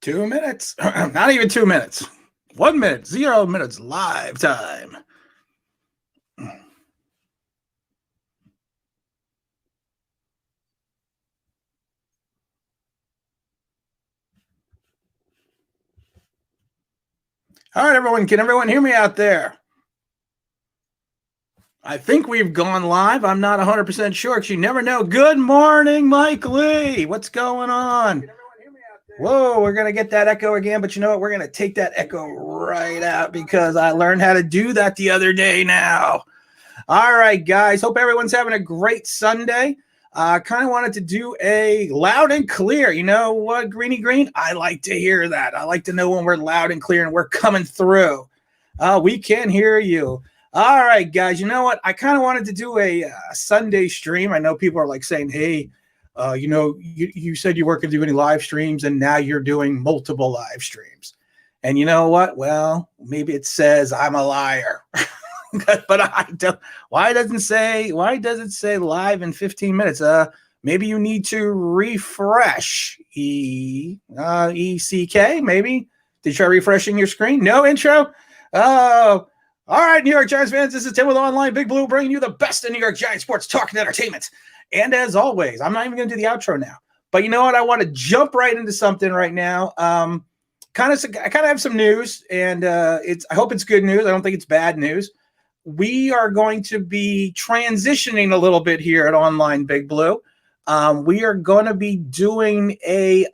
2 minutes. Not even 2 minutes. 1 minute, 0 minutes live time. All right, everyone. Can everyone hear me out there? I think we've gone live. I'm not 100% sure because you never know. Good morning, Mike Lee. What's going on? Whoa, we're going to get that echo again, but you know what? We're going to take that echo right out because I learned how to do that the other day now. All right, guys. Hope everyone's having a great Sunday. I kind of wanted to do a loud and clear. You know what, Greeny Green? I like to hear that. I like to know when we're loud and clear and we're coming through. We can hear you. All right, guys. You know what? I kind of wanted to do a Sunday stream. I know people are like saying, hey, you said you weren't going to do any live streams, and now you're doing multiple live streams. And you know what? Well, maybe it says I'm a liar. But I don't. Why does it say live in 15 minutes? Maybe you need to refresh. ECK, maybe. Did you try refreshing your screen? No intro? Oh, all right, New York Giants fans. This is Tim with Online Big Blue, bringing you the best in New York Giants sports talk and entertainment. And as always, I'm not even going to do the outro now. But you know what? I want to jump right into something right now. I kind of have some news, and I hope it's good news. I don't think it's bad news. We are going to be transitioning a little bit here at Online Big Blue. We are going to be doing a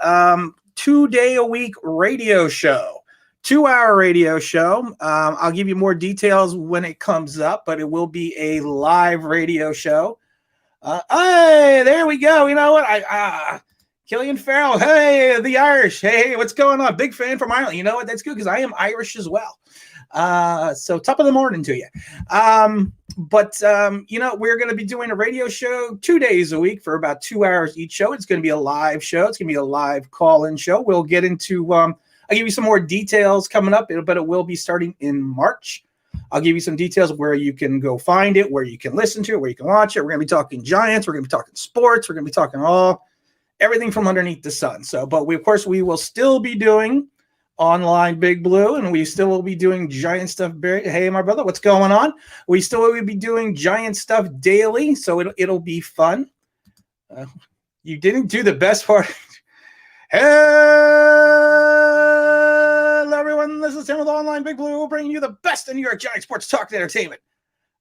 2-day-a-week radio show, 2-hour radio show. I'll give you more details when it comes up, but it will be a live radio show. Hey, there we go. You know what? Killian Farrell. Hey, the Irish. Hey, what's going on? Big fan from Ireland. You know what? That's good because I am Irish as well. So top of the morning to you. We're going to be doing a radio show 2 days a week for about 2 hours each show. It's going to be a live show. It's going to be a live call-in show. We'll get into, I'll give you some more details coming up, but it will be starting in March. I'll give you some details of where you can go find it, where you can listen to it, where you can watch it. We're going to be talking Giants. We're going to be talking sports. We're going to be talking everything from underneath the sun. So, but we will still be doing Online Big Blue, and we still will be doing Giant stuff. Hey, my brother, what's going on? We still will be doing Giant stuff daily, so it'll be fun. You didn't do the best part. Hello, everyone. This is Tim with Online Big Blue, bringing you the best in New York Giants sports talk and entertainment.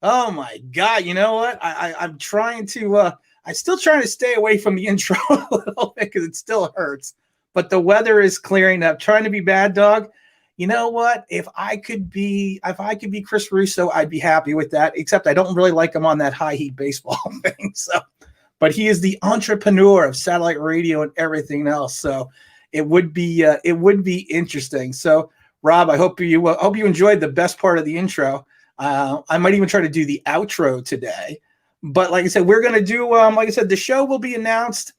Oh my God! You know what? I'm trying to. I'm still trying to stay away from the intro a little bit because it still hurts. But the weather is clearing up. Trying to be bad dog. You know what? If I could be Chris Russo, I'd be happy with that. Except I don't really like him on that high heat baseball thing. So, but he is the entrepreneur of satellite radio and everything else. So it would be interesting. So Rob, I hope you enjoyed the best part of the intro. I might even try to do the outro today. But like I said, we're going to do. Like I said, the show will be announced.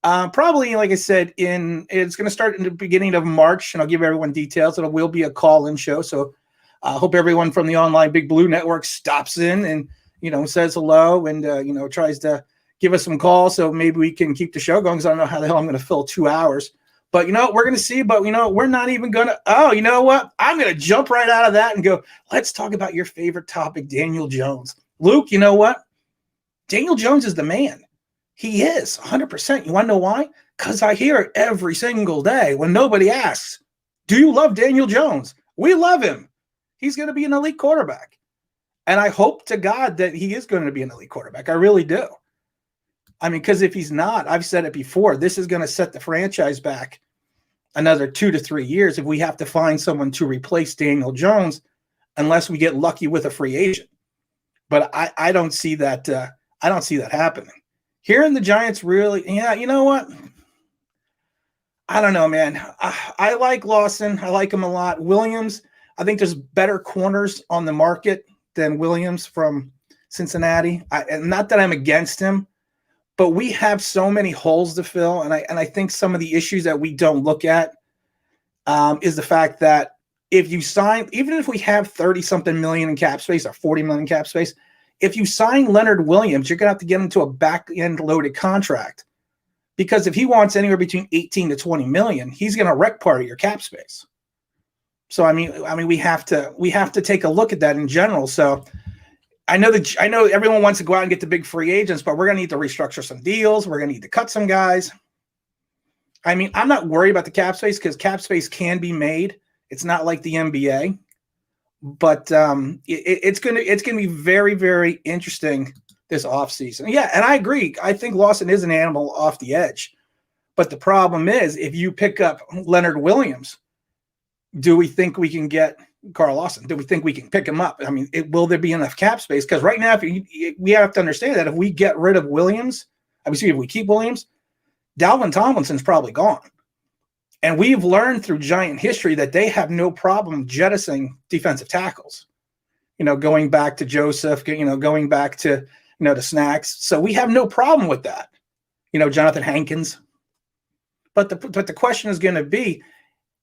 Probably, like I said, it's going to start in the beginning of March, and I'll give everyone details. It will be a call-in show, so I hope everyone from the Online Big Blue Network stops in and says hello and tries to give us some calls so maybe we can keep the show going because I don't know how the hell I'm going to fill 2 hours. But we're going to see. But we're not even going to. Oh, you know what? I'm going to jump right out of that and go. Let's talk about your favorite topic, Daniel Jones. Luke, you know what? Daniel Jones is the man. He is 100%. You want to know why? Because I hear it every single day when nobody asks, do you love Daniel Jones? We love him. He's going to be an elite quarterback. And I hope to God that he is going to be an elite quarterback. I really do. I mean, because if he's not, I've said it before, this is going to set the franchise back another 2 to 3 years if we have to find someone to replace Daniel Jones unless we get lucky with a free agent. But I don't see that. I don't see that happening. Here in the Giants, really, you know what? I don't know, man. I like Lawson. I like him a lot. Williams, I think there's better corners on the market than Williams from Cincinnati. And not that I'm against him, but we have so many holes to fill. And I think some of the issues that we don't look at is the fact that if you sign, even if we have 30-something million in cap space or 40 million in cap space, if you sign Leonard Williams, you're going to have to get into a back-end loaded contract Because if he wants anywhere between 18 to 20 million, he's going to wreck part of your cap space. So I mean, we have to take a look at that in general. So I know everyone wants to go out and get the big free agents, but we're going to need to restructure some deals. We're going to need to cut some guys. I mean, I'm not worried about the cap space because cap space can be made. It's not like the NBA, but it's going to be very, very interesting this offseason. Yeah, and I agree. I think Lawson is an animal off the edge. But the problem is, if you pick up Leonard Williams, do we think we can get Carl Lawson? Do we think we can pick him up? I mean, will there be enough cap space? Because right now, we have to understand that if we get rid of Williams, if we keep Williams, Dalvin Tomlinson's probably gone. And we've learned through Giant history that they have no problem jettisoning defensive tackles. Going back to Joseph, going back to, to Snacks. So we have no problem with that. Jonathan Hankins. But the question is going to be,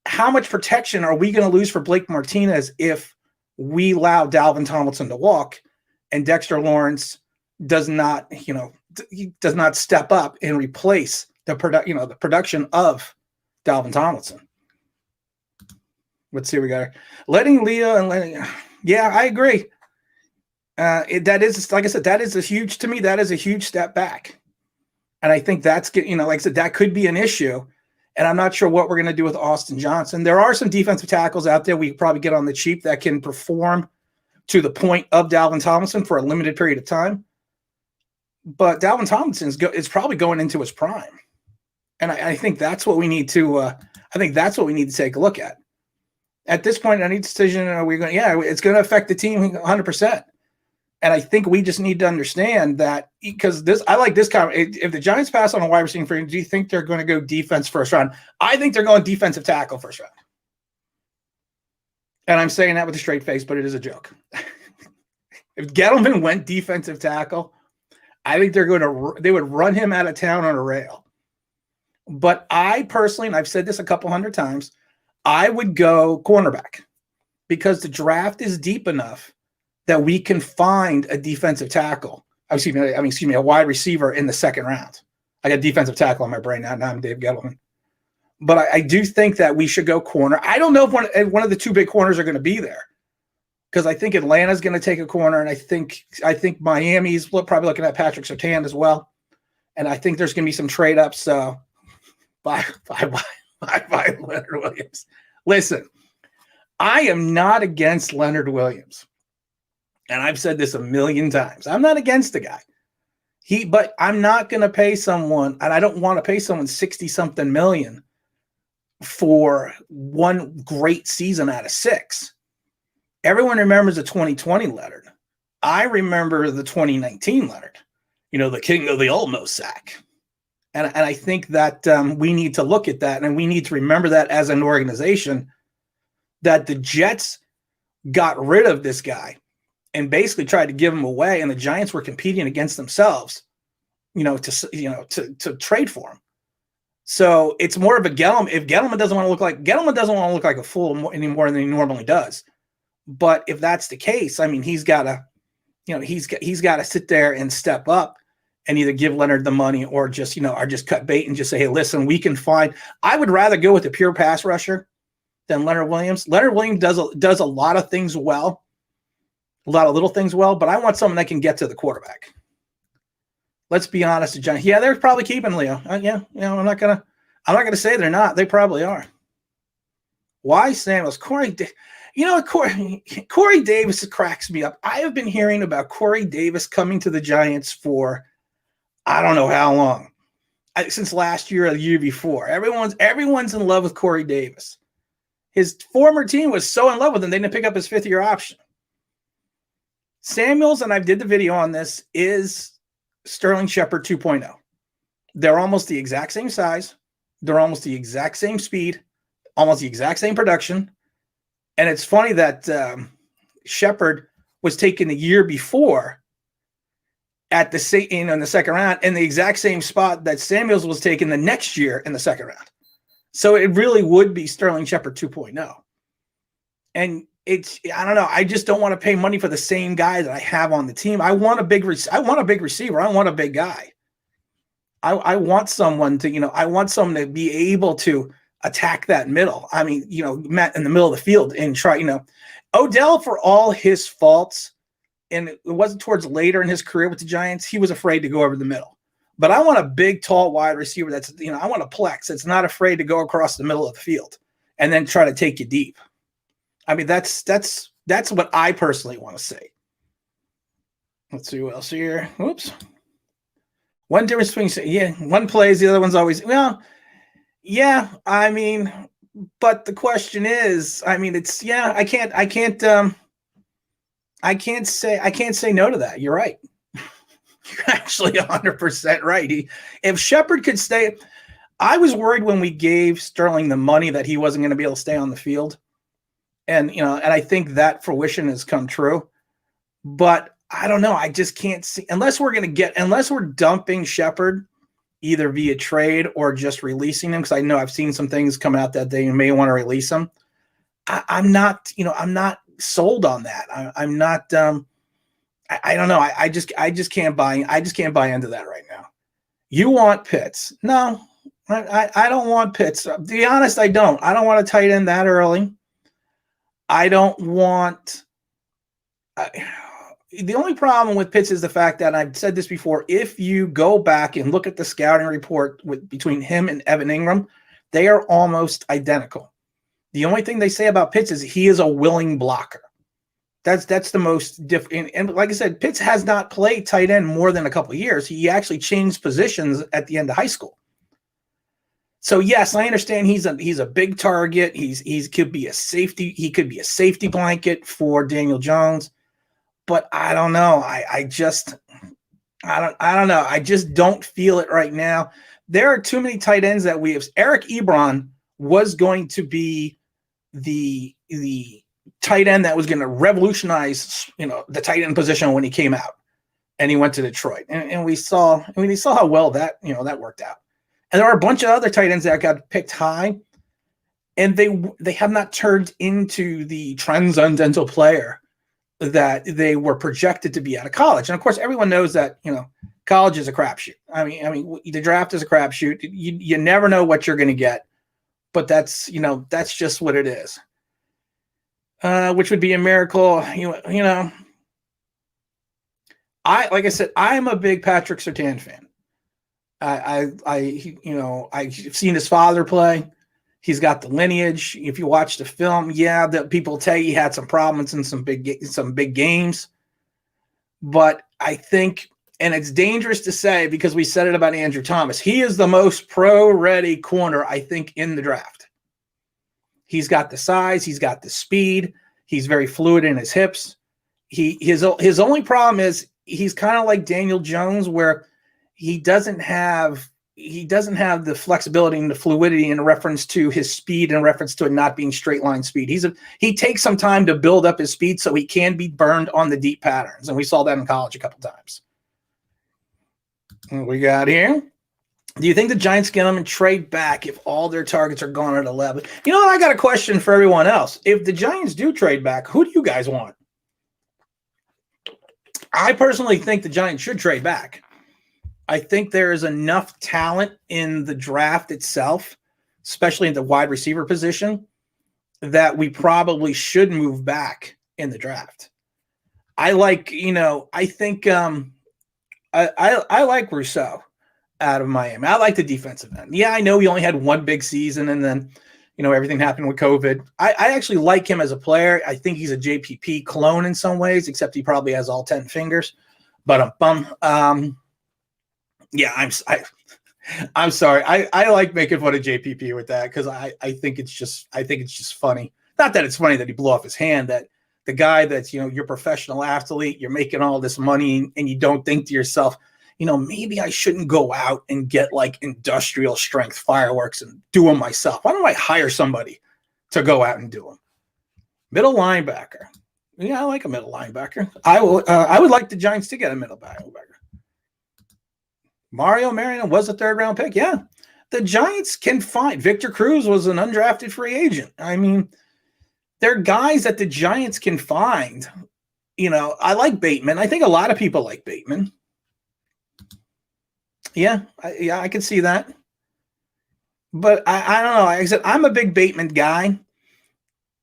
how much protection are we going to lose for Blake Martinez if we allow Dalvin Tomlinson to walk and Dexter Lawrence does not step up and replace the production of Dalvin Tomlinson? Let's see, we got letting Leo and letting. Yeah, I agree. That is, like I said, that is a huge step back. And I think that's, like I said, that could be an issue. And I'm not sure what we're going to do with Austin Johnson. There are some defensive tackles out there we could probably get on the cheap that can perform to the point of Dalvin Tomlinson for a limited period of time. But Dalvin Tomlinson is probably going into his prime. And I think that's what we need to take a look at. At this point, any decision it's going to affect the team 100%. And I think we just need to understand that, because I like this comment. If the Giants pass on a wide receiver free, do you think they're going to go defense first round? I think they're going defensive tackle first round. And I'm saying that with a straight face, but it is a joke. If Gettleman went defensive tackle, I think they would run him out of town on a rail. But I personally, and I've said this a couple hundred times, I would go cornerback because the draft is deep enough that we can find a defensive tackle. A wide receiver in the second round. I got defensive tackle on my brain now. Now I'm Dave Gettleman. But I do think that we should go corner. I don't know if one of the two big corners are going to be there, because I think Atlanta's going to take a corner, and I think Miami's probably looking at Patrick Surtain as well. And I think there's going to be some trade ups. So bye, Leonard Williams. Listen, I am not against Leonard Williams. And I've said this a million times. I'm not against the guy. But I'm not going to pay someone, and I don't want to pay someone 60-something million for one great season out of 6. Everyone remembers the 2020 Leonard. I remember the 2019 Leonard, the king of the almost sack. And I think that we need to look at that, and we need to remember that as an organization, that the Jets got rid of this guy and basically tried to give him away, and the Giants were competing against themselves, to trade for him. So it's more of a Gettleman. If Gettleman doesn't want to look like a fool any more than he normally does. But if that's the case, I mean, he's got to sit there and step up and either give Leonard the money or just cut bait and just say, hey, listen, we can find. I would rather go with a pure pass rusher than Leonard Williams. Leonard Williams does a lot of things well. A lot of little things well, but I want someone that can get to the quarterback. Let's be honest, John. Yeah, they're probably keeping Leo. I'm not gonna say they're not. They probably are. Why Samuels? Corey Davis cracks me up. I have been hearing about Corey Davis coming to the Giants for I don't know how long. Since last year or the year before. Everyone's in love with Corey Davis. His former team was so in love with him, they didn't pick up his 5th-year option. Samuels, and I did the video on this, is Sterling Shepard 2.0. They're almost the exact same size. They're almost the exact same speed, almost the exact same production. And it's funny that Shepard was taken the year before in the second round, in the exact same spot that Samuels was taken the next year in the second round. So it really would be Sterling Shepard 2.0. And I don't know. I just don't want to pay money for the same guy that I have on the team. I want a big receiver. I want a big guy. I want someone to, I want someone to be able to attack that middle. I mean, Matt in the middle of the field and try, Odell, for all his faults, and it wasn't towards later in his career with the Giants, he was afraid to go over the middle. But I want a big, tall wide receiver that's, I want a plex that's not afraid to go across the middle of the field and then try to take you deep. I mean, that's what I personally want to see. Let's see what else here. Oops. One difference between, one plays, the other one's always, yeah, I mean, but the question is, I mean, it's, I can't say no to that. You're right. You're actually 100% right. If Shepard could stay, I was worried when we gave Sterling the money that he wasn't going to be able to stay on the field. And, and I think that fruition has come true, but I don't know. I just can't see, unless we're dumping Shepard either via trade or just releasing him. Cause I know I've seen some things come out that they may want to release him. I'm not sold on that. I'm not, I don't know. I just can't buy into that right now. You want Pitts? No, I don't want Pitts. To be honest, I don't want a tight end that early. I don't want, the only problem with Pitts is the fact that I've said this before. If you go back and look at the scouting report between him and Evan Ingram, they are almost identical. The only thing they say about Pitts is he is a willing blocker. That's the most different. And like I said, Pitts has not played tight end more than a couple of years. He actually changed positions at the end of high school. So yes, I understand he's a big target. He could be a safety. He could be a safety blanket for Daniel Jones. But I don't know. I don't know. I just don't feel it right now. There are too many tight ends that we have. Eric Ebron was going to be the tight end that was going to revolutionize, the tight end position when he came out, and he went to Detroit, and we saw how well that worked out. And there are a bunch of other tight ends that got picked high, and they have not turned into the transcendental player that they were projected to be out of college. And of course, everyone knows that, college is a crapshoot. I mean, the draft is a crapshoot. You never know what you're going to get, but that's just what it is. Which would be a miracle. Like I said, I'm a big Patrick Surtain fan. I've seen his father play. He's got the lineage. If you watch the film, that people tell you he had some problems in some big games. But I think, and it's dangerous to say because we said it about Andrew Thomas, he is the most pro-ready corner, I think, in the draft. He's got the size. He's got the speed. He's very fluid in his hips. His only problem is he's kind of like Daniel Jones, where he doesn't have the flexibility and the fluidity in reference to his speed, in reference to it not being straight line speed. He takes some time to build up his speed so he can be burned on the deep patterns. And we saw that in college a couple times. What we got here? Do you think the Giants get them and trade back if all their targets are gone at 11? I got a question for everyone else. If the Giants do trade back, who do you guys want? I personally think the Giants should trade back. I think there is enough talent in the draft itself, especially in the wide receiver position, that we probably should move back in the draft. I like Rousseau out of Miami. I like the defensive end. Yeah, I know he only had one big season, and then, everything happened with COVID. I actually like him as a player. I think he's a JPP clone in some ways, except he probably has all 10 fingers. But I'm sorry. I like making fun of JPP with that because I think it's just funny. Not that it's funny that he blew off his hand, that the guy that's, you're a professional athlete, you're making all this money, and you don't think to yourself, maybe I shouldn't go out and get like industrial strength fireworks and do them myself. Why don't I hire somebody to go out and do them? Middle linebacker. Yeah, I like a middle linebacker. I would like the Giants to get a middle linebacker. Mario Marion was a third-round pick. Yeah, the Giants can find. Victor Cruz was an undrafted free agent. I mean, there are guys that the Giants can find. I like Bateman. I think a lot of people like Bateman. Yeah, I can see that. But I don't know. Like I said, I'm a big Bateman guy.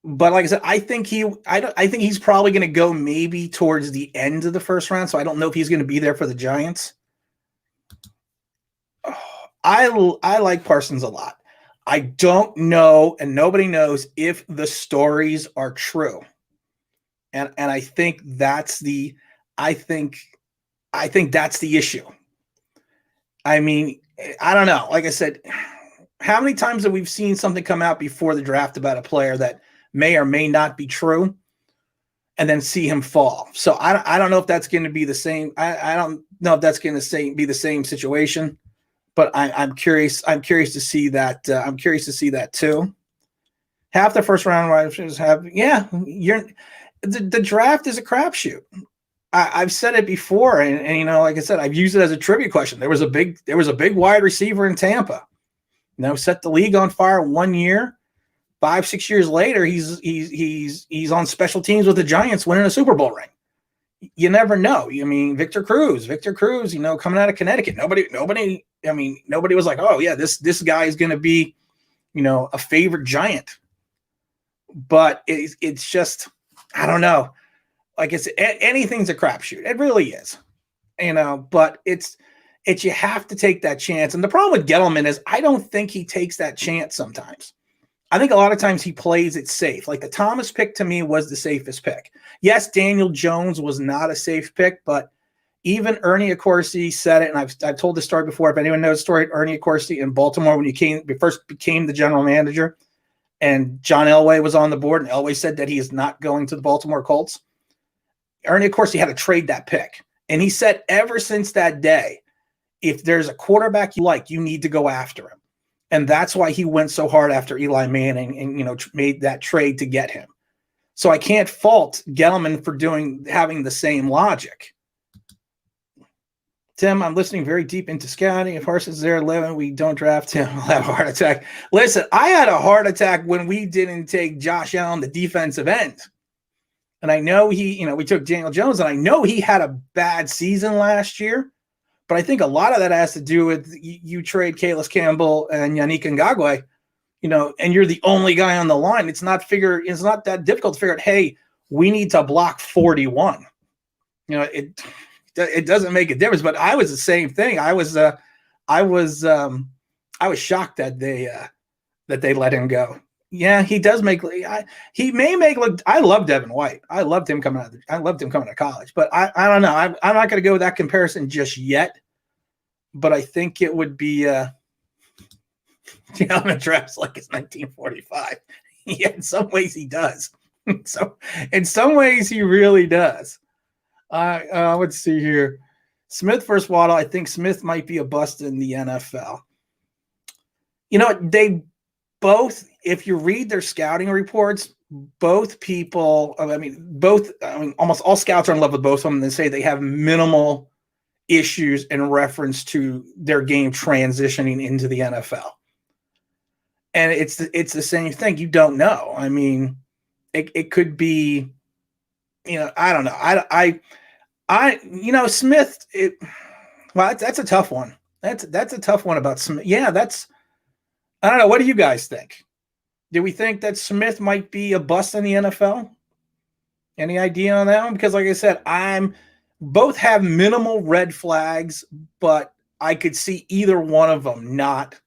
But like I said, I think he's probably going to go maybe towards the end of the first round. So I don't know if he's going to be there for the Giants. I like Parsons a lot. I don't know, and nobody knows if the stories are true. And I think that's the that's the issue. I mean, I don't know. Like I said, how many times have we seen something come out before the draft about a player that may or may not be true, and then see him fall? So I don't know if that's going to be the same. I don't know if that's going to be the same situation, but I'm curious. I'm curious to see that. I'm curious to see that too. Half the first round writers have, the draft is a crapshoot. I've said it before, and like I said, I've used it as a trivia question. There was a big wide receiver in Tampa. Set the league on fire 1 year. 5-6 years later, he's on special teams with the Giants, winning a Super Bowl ring. You never know. I mean, Victor Cruz, coming out of Connecticut. Nobody was like, oh yeah, this guy is going to be, a favorite Giant. But it's just, I don't know. Like I said, anything's a crapshoot. It really is, but it's you have to take that chance. And the problem with Gettleman is I don't think he takes that chance sometimes. I think a lot of times he plays it safe. Like the Thomas pick to me was the safest pick. Yes, Daniel Jones was not a safe pick, but even Ernie Accorsi said it, and I've told this story before. If anyone knows the story, Ernie Accorsi in Baltimore when he first became the general manager, and John Elway was on the board, and Elway said that he is not going to the Baltimore Colts. Ernie Accorsi had to trade that pick. And he said ever since that day, if there's a quarterback you like, you need to go after him. And that's why he went so hard after Eli Manning and, made that trade to get him. So I can't fault Gettleman for having the same logic. Tim, I'm listening very deep into scouting. If Parsons is there 11, we don't draft him, I'll have a heart attack. Listen, I had a heart attack when we didn't take Josh Allen, the defensive end. And I know we took Daniel Jones, and I know he had a bad season last year. But I think a lot of that has to do with you trade Calais Campbell and Yannick Ngakoue, and you're the only guy on the line. It's not that difficult to figure out, hey, we need to block 41. It doesn't make a difference. But I was the same thing. I was shocked that they let him go. Yeah, he does make. He may make look. I love Devin White. I loved him coming out of college. But I don't know. I'm not going to go with that comparison just yet. But I think it would be. Drafts like it's 1945. Yeah, in some ways he does. So in some ways he really does. Let's see here. Smith versus Waddle. I think Smith might be a bust in the NFL. They both, if you read their scouting reports, almost all scouts are in love with both of them. They say they have minimal issues in reference to their game transitioning into the NFL. And it's the same thing. You don't know. I mean, it could be, I don't know. Smith, that's a tough one. That's a tough one about Smith. Yeah, I don't know. What do you guys think? Do we think that Smith might be a bust in the NFL? Any idea on that one? Because like I said, both have minimal red flags, but I could see either one of them not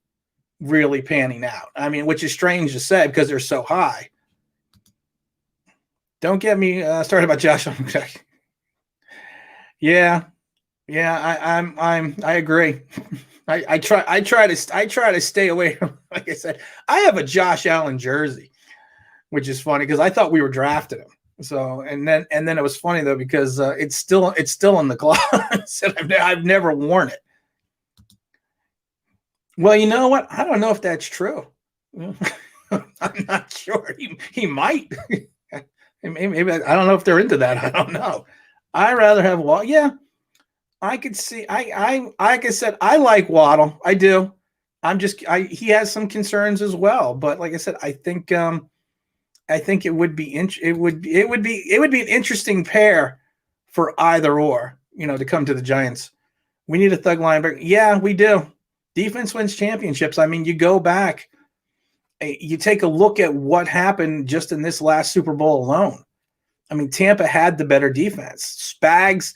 really panning out. I mean, which is strange to say because they're so high. Don't get me started about Josh. Yeah. I agree. I try to stay away from, like I said, I have a Josh Allen jersey, which is funny because I thought we were drafting him. So and then it was funny though because it's still in the closet. I've never worn it. Well, you know what? I don't know if that's true. I'm not sure. He might. Maybe I don't know if they're into that. I don't know. I rather have Waddle. Yeah, I could see. I like I said, I like Waddle. I do. He has some concerns as well. But like I said, I think it would be it would be an interesting pair for either or, to come to the Giants. We need a thug linebacker. Yeah, we do. Defense wins championships. I mean, you go back, you take a look at what happened just in this last Super Bowl alone. I mean, Tampa had the better defense. Spags,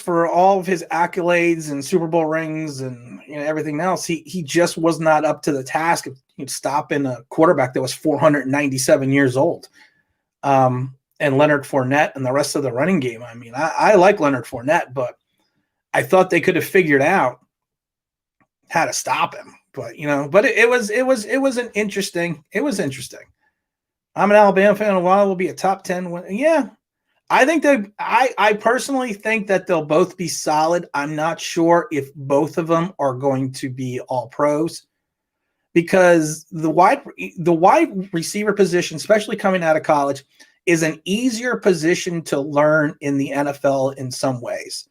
for all of his accolades and Super Bowl rings and everything else, he just was not up to the task of stopping a quarterback that was 497 years old. And Leonard Fournette and the rest of the running game. I mean, I like Leonard Fournette, but I thought they could have figured out how to stop him. But it was interesting. I'm an Alabama fan. A while will be a top 10 win. Yeah. I think I personally think that they'll both be solid. I'm not sure if both of them are going to be all pros, because the wide receiver position, especially coming out of college, is an easier position to learn in the NFL in some ways.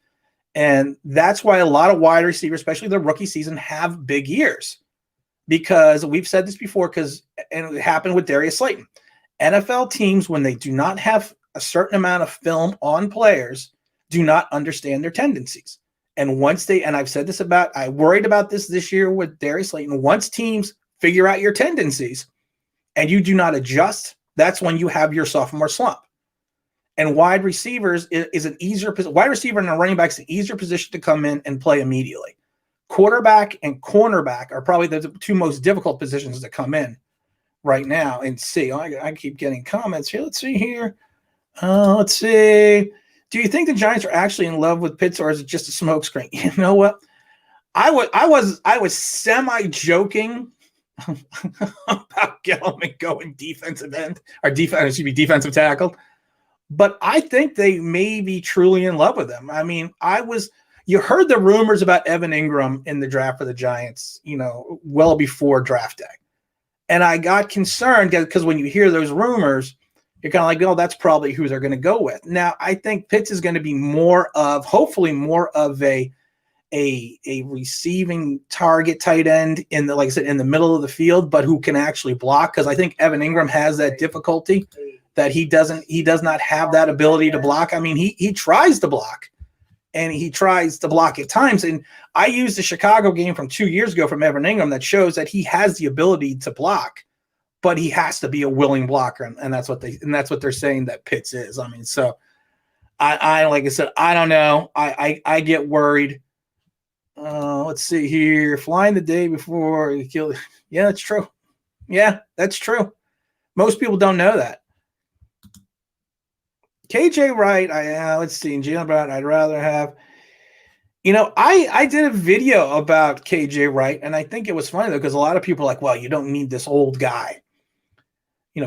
And that's why a lot of wide receivers, especially the rookie season, have big years, because we've said this before, and it happened with Darius Slayton. NFL teams, when they do not have a certain amount of film on players, do not understand their tendencies. And I've said this I worried about this year with Darius Slayton. Once teams figure out your tendencies and you do not adjust, that's when you have your sophomore slump. And wide receivers is an easier position. Wide receiver and a running back is an easier position to come in and play immediately. Quarterback and cornerback are probably the two most difficult positions to come in right now. And see, I keep getting comments here. Let's see here. Let's see. Do you think the Giants are actually in love with Pitts, or is it just a smokescreen? You know what? I was semi-joking about Gelman going defensive tackle, but I think they may be truly in love with him. I mean, you heard the rumors about Evan Ingram in the draft for the Giants, well before draft day. And I got concerned because when you hear those rumors, you're kind of like, oh, that's probably who they're going to go with. Now, I think Pitts is going to be hopefully more of a receiving target tight end in the middle of the field, but who can actually block. Because I think Evan Ingram has that difficulty that he does not have that ability to block. I mean, he tries to block, and he tries to block at times. And I used the Chicago game from 2 years ago from Evan Ingram that shows that he has the ability to block, but he has to be a willing blocker, and that's what they're saying that Pitts is. I mean, so I like I said, I don't know. I get worried. Let's see here. Flying the day before he killed. Yeah, that's true. Yeah, that's true. Most people don't know that. KJ Wright. Let's see. Jalen Brown. I'd rather have. I did a video about KJ Wright, and I think it was funny though, because a lot of people are like, well, you don't need this old guy,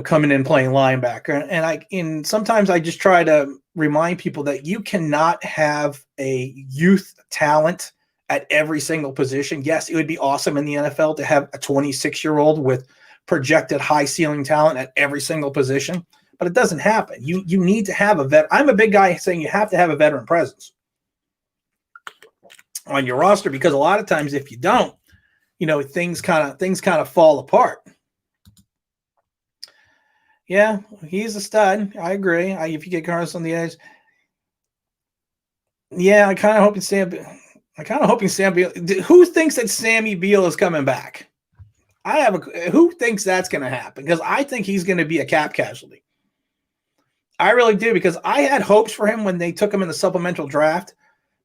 coming in playing linebacker. And sometimes I just try to remind people that you cannot have a youth talent at every single position. Yes, it would be awesome in the NFL to have a 26-year-old with projected high ceiling talent at every single position, but it doesn't happen. You need to have a vet. I'm a big guy saying you have to have a veteran presence on your roster, because a lot of times if you don't, things kind of fall apart. Yeah, he's a stud. I agree. If you get Carlos on the edge, yeah, I kind of hoping Sam Beal. Who thinks that Sammy Beal is coming back? Who thinks that's going to happen? Because I think he's going to be a cap casualty. I really do, because I had hopes for him when they took him in the supplemental draft,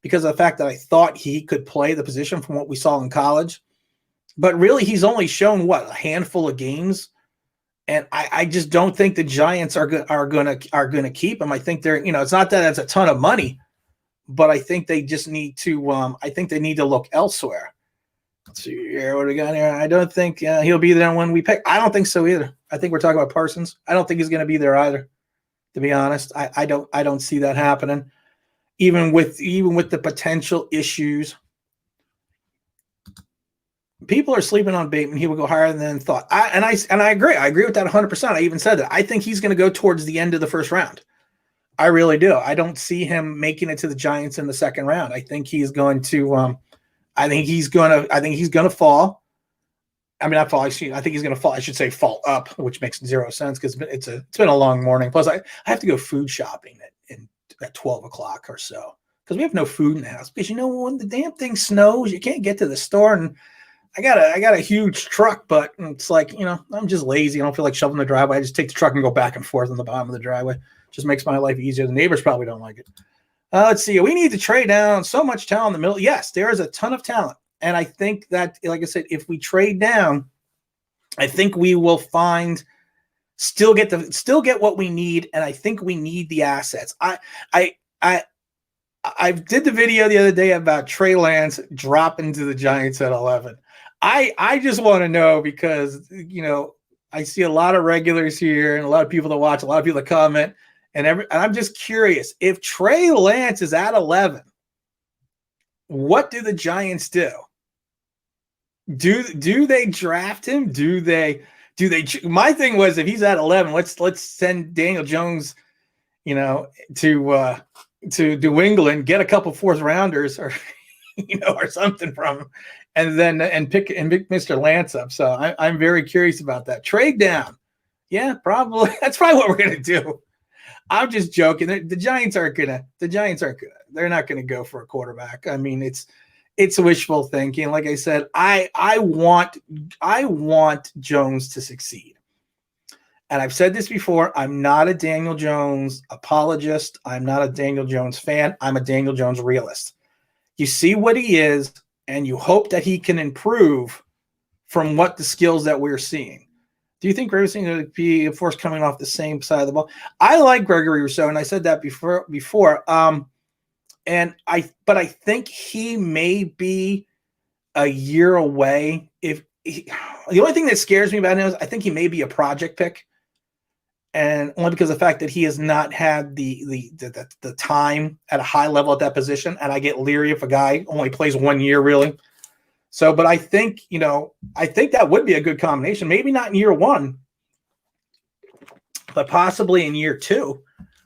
because of the fact that I thought he could play the position from what we saw in college. But really, he's only shown a handful of games. And I just don't think the Giants are going to keep him. I think they're, it's not that it's a ton of money, but I think they just need to. I think they need to look elsewhere. Let's see here, what do we got here? I don't think he'll be there when we pick. I don't think so either. I think we're talking about Parsons. I don't think he's going to be there either. To be honest, I don't see that happening. Even with the potential issues. People are sleeping on Bateman. He will go higher than thought. I agree. I agree with that 100%. I even said that. I think he's going to go towards the end of the first round. I really do. I don't see him making it to the Giants in the second round. I think he's going to. I think he's going to fall. I mean, not fall. I think he's going to fall. I should say fall up, which makes zero sense because it's been a long morning. Plus, I have to go food shopping at 12 o'clock or so because we have no food in the house. Because when the damn thing snows, you can't get to the store, and I got a huge truck, but it's like, I'm just lazy. I don't feel like shoveling the driveway. I just take the truck and go back and forth on the bottom of the driveway. Just makes my life easier. The neighbors probably don't like it. Let's see. We need to trade down. So much talent in the middle. Yes, there is a ton of talent. And I think that, like I said, if we trade down, I think we will still get what we need. And I think we need the assets. I did the video the other day about Trey Lance dropping to the Giants at 11. I just want to know, because, I see a lot of regulars here and a lot of people that watch, a lot of people that comment, and I'm just curious, if Trey Lance is at 11, what do the Giants do? Do they draft him? Do they? My thing was, if he's at 11, let's send Daniel Jones, to New England, get a couple fourth rounders or or something from him, and pick Mr. Lance up. So I'm very curious about that. Trade down. Yeah, probably. That's probably what we're gonna do. I'm just joking. The Giants aren't gonna. They're not gonna go for a quarterback. I mean, it's wishful thinking. Like I said, I want Jones to succeed. And I've said this before, I'm not a Daniel Jones apologist. I'm not a Daniel Jones fan. I'm a Daniel Jones realist. You see what he is, and you hope that he can improve from what the skills that we're seeing. Do you think Gregory's going to be a force coming off the same side of the ball? I like Gregory Rousseau, and I said that before. But I think he may be a year away. The only thing that scares me about him is I think he may be a project pick, and only because of the fact that he has not had the time at a high level at that position, and I get leery if a guy only plays 1 year, really. So, but I think that would be a good combination. Maybe not in year one, but possibly in year two.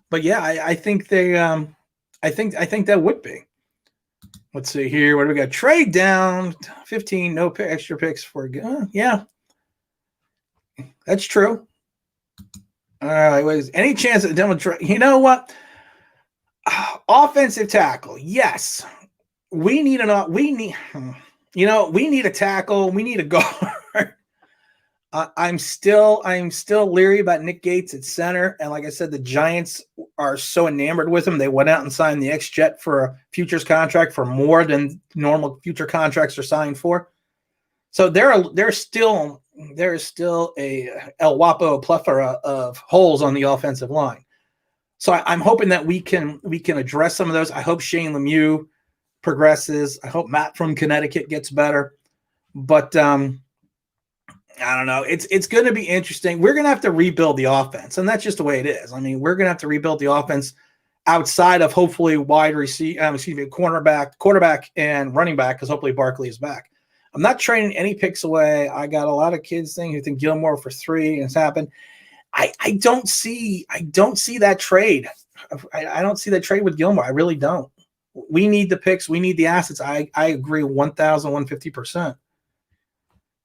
But yeah, I think I think that would be. Let's see here. What do we got? Trade down 15, no extra picks for yeah. That's true. All right. Any chance that Denver trade? You know what? Offensive tackle. Yes. We need a tackle. We need a guard. I'm still leery about Nick Gates at center. And like I said, the Giants are so enamored with him. They went out and signed the ex-Jet for a futures contract for more than normal future contracts are signed for. So there's still a El Guapo plethora of holes on the offensive line. So I'm hoping that we can address some of those. I hope Shane Lemieux progresses. I hope Matt from Connecticut gets better. But I don't know. It's going to be interesting. We're going to have to rebuild the offense, and that's just the way it is. I mean, we're going to have to rebuild the offense outside of hopefully quarterback and running back, because hopefully Barkley is back. I'm not trading any picks away. I got a lot of kids who think Gilmore for 3 and it's happened. I don't see that trade. I don't see that trade with Gilmore. I really don't. We need the picks. We need the assets. I agree 1,150%.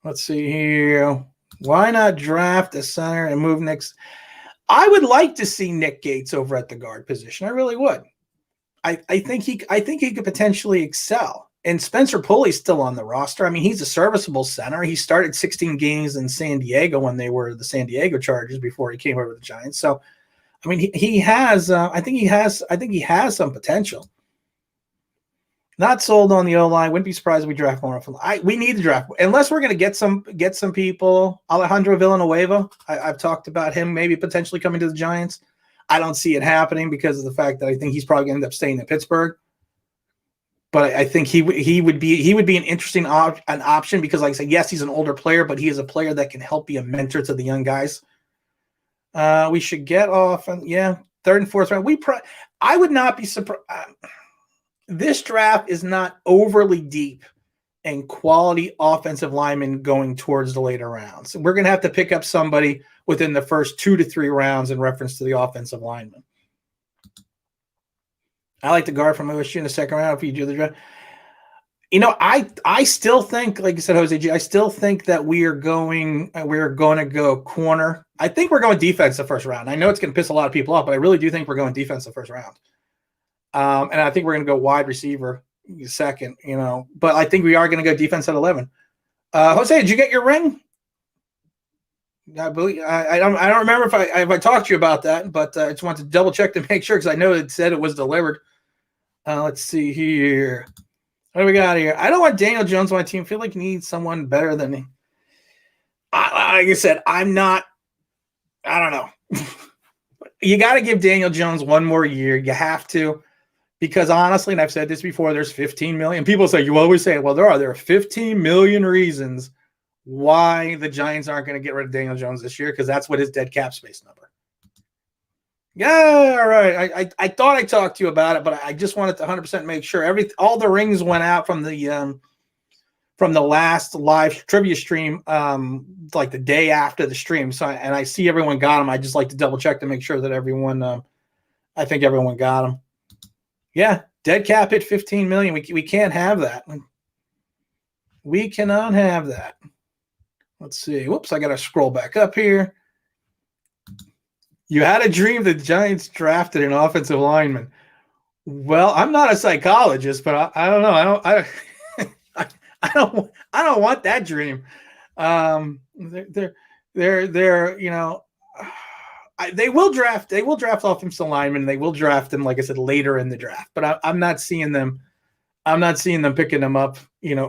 Let's see here. Why not draft a center and move next? I would like to see Nick Gates over at the guard position. I really would. I think he could potentially excel. And Spencer Pulley's still on the roster. I mean, he's a serviceable center. He started 16 games in San Diego when they were the San Diego Chargers before he came over to the Giants. So, I mean, he has. I think he has some potential. Not sold on the O-line. Wouldn't be surprised if we draft more. We need to draft, unless we're going to get some people. Alejandro Villanueva. I've talked about him maybe potentially coming to the Giants. I don't see it happening because of the fact that I think he's probably going to end up staying in Pittsburgh. But I think he would be an interesting an option because, like I said, yes, he's an older player, but he is a player that can help be a mentor to the young guys. We should get off, third and fourth round. I would not be surprised. This draft is not overly deep and quality offensive linemen going towards the later rounds. We're going to have to pick up somebody within the first 2 to 3 rounds in reference to the offensive lineman. I like the guard from OSU in the second round if you do the draft. I still think, like you said, Jose G, I still think that we're going to go corner. I think we're going defense the first round. I know it's going to piss a lot of people off, but I really do think we're going defense the first round. And I think we're going to go wide receiver second, but I think we are going to go defense at 11. Jose, did you get your ring? I believe I don't remember if I talked to you about that, but I just wanted to double check to make sure because I know it said it was delivered. Let's see here. What do we got here? I don't want Daniel Jones on my team. I feel like you need someone better than me. Like I said, I'm not. I don't know. You got to give Daniel Jones one more year. You have to, because honestly, and I've said this before, there's 15 million. People say, you always say, well, there are 15 million reasons why the Giants aren't going to get rid of Daniel Jones this year, because that's what his dead cap space number. Yeah, all right. I thought I talked to you about it, but I just wanted to 100% make sure all the rings went out from the last live trivia stream, like the day after the stream. So, and I see everyone got them. I just like to double check to make sure that everyone, I think everyone got them. Yeah, dead cap hit 15 million. We can't have that. We cannot have that. Let's see. Whoops, I got to scroll back up here. You had a dream the Giants drafted an offensive lineman. Well, I'm not a psychologist, but I don't know. I don't want that dream. They will draft offensive linemen. They will draft them, like I said, later in the draft. But I'm not seeing them. I'm not seeing them picking them up,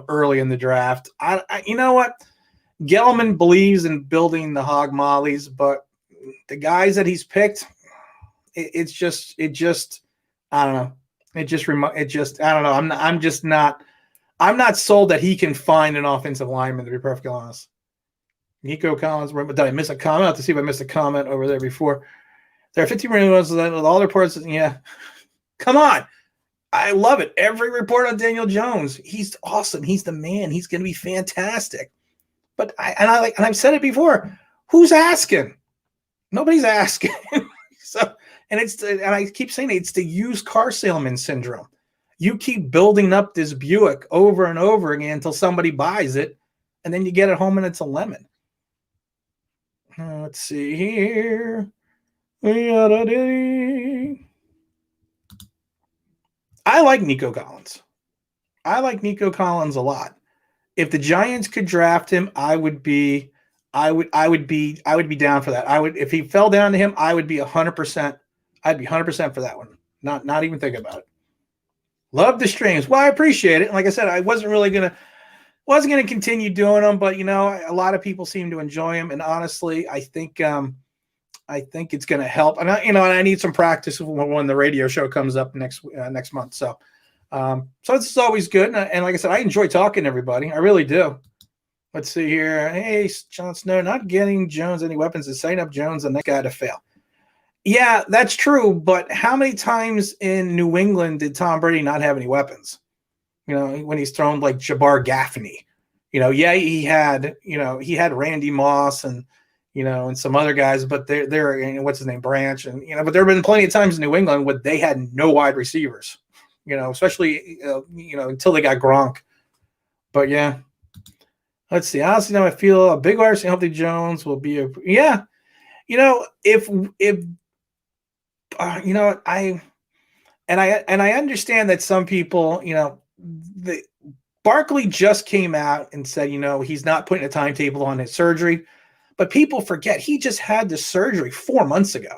early in the draft. You know what? Gelman believes in building the hog mollies, but the guys that he's picked, it just I don't know. I don't know. I'm not sold that he can find an offensive lineman, to be perfectly honest. Nico Collins, did I miss a comment? I'll have to see if I missed a comment over there before. There are 15 million with all the reports. Yeah. Come on. I love it. Every report on Daniel Jones. He's awesome. He's the man. He's going to be fantastic. But I've said it before. Who's asking? Nobody's asking. And I keep saying it's the used car salesman syndrome. You keep building up this Buick over and over again until somebody buys it, and then you get it home and it's a lemon. Let's see here. I like Nico Collins. I like Nico Collins a lot. If the Giants could draft him, I would be down for that. If he fell down to him, I would be 100%. I'd be 100% for that one. Not even think about it. Love the streams. Well, I appreciate it. And like I said, I wasn't gonna continue doing them, but a lot of people seem to enjoy them. And honestly, I think it's gonna help. And I need some practice when the radio show comes up next month. So it's always good. And like I said, I enjoy talking to everybody. I really do. Let's see here. Hey, Jon Snow, not getting Jones any weapons is setting up Jones and that guy to fail. Yeah, that's true. But how many times in New England did Tom Brady not have any weapons? When he's thrown like Jabbar Gaffney, he had Randy Moss and, and some other guys, but they're what's his name, Branch. And, but there have been plenty of times in New England where they had no wide receivers, especially, until they got Gronk. But yeah, let's see. Honestly, now I feel a big wide receiver, Healthy Jones will be I understand that some people, Barkley just came out and said, he's not putting a timetable on his surgery, but people forget he just had the surgery 4 months ago.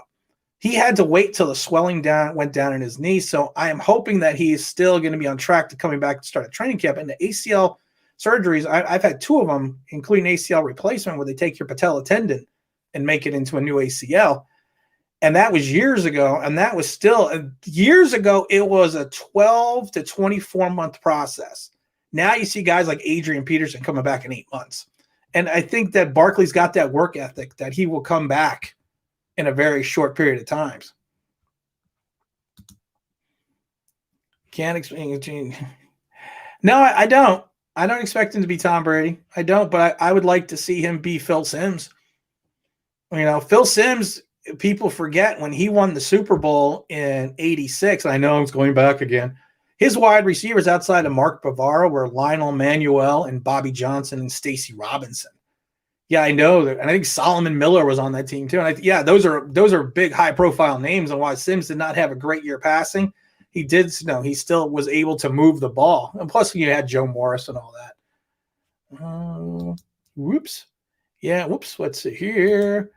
He had to wait till the swelling went down in his knee. So I am hoping that he is still going to be on track to coming back to start a training camp. And the ACL surgeries, I've had 2 of them, including ACL replacement, where they take your patella tendon and make it into a new ACL. And that was years ago. And that was still years ago. It was a 12 to 24 month process. Now you see guys like Adrian Peterson coming back in 8 months. And I think that Barkley's got that work ethic that he will come back in a very short period of time. Can't explain it. No, I don't. I don't expect him to be Tom Brady. I don't, but I would like to see him be Phil Simms. Phil Simms, people forget when he won the Super Bowl in '86. I know it's going back again. His wide receivers outside of Mark Bavaro were Lionel Manuel and Bobby Johnson and Stacy Robinson. Yeah, I know that. And I think Solomon Miller was on that team too. And those are big, high profile names. And why Simms did not have a great year passing, he did, he still was able to move the ball. And plus, you had Joe Morris and all that. Whoops. Yeah, whoops. Let's see here.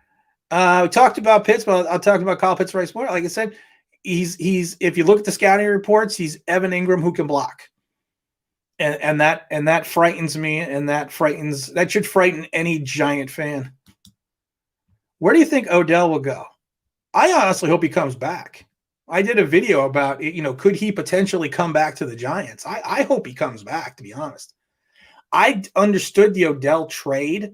We talked about Pitts, but I'll talk about Kyle Pitts right more. Like I said, he's if you look at the scouting reports, he's Evan Ingram who can block. And that frightens me, and that should frighten any Giant fan. Where do you think Odell will go? I honestly hope he comes back. I did a video about it, could he potentially come back to the Giants? I hope he comes back, to be honest. I understood the Odell trade,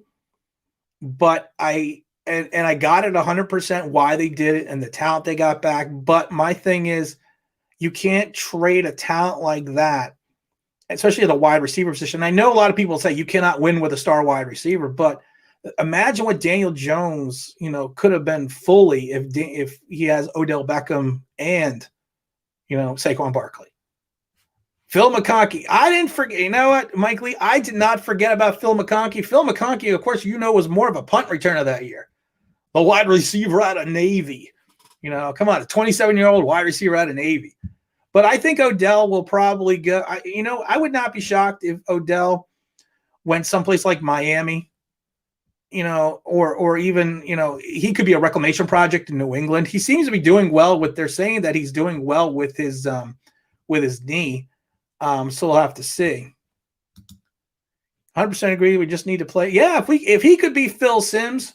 but I got it 100% why they did it and the talent they got back. But my thing is, you can't trade a talent like that, especially at the wide receiver position. I know a lot of people say you cannot win with a star wide receiver, but imagine what Daniel Jones, could have been fully if he has Odell Beckham and, Saquon Barkley. Phil McConkey. I didn't forget. You know what, Mike Lee? I did not forget about Phil McConkey. Phil McConkey, of course, was more of a punt returner that year. A wide receiver out of Navy. Come on, a 27-year-old wide receiver out of Navy. But I think Odell will probably go. I would not be shocked if Odell went someplace like Miami, or even, he could be a reclamation project in New England. He seems to be doing well they're saying that he's doing well with his knee. So we'll have to see. 100% agree. We just need to play. Yeah, if he could be Phil Simms,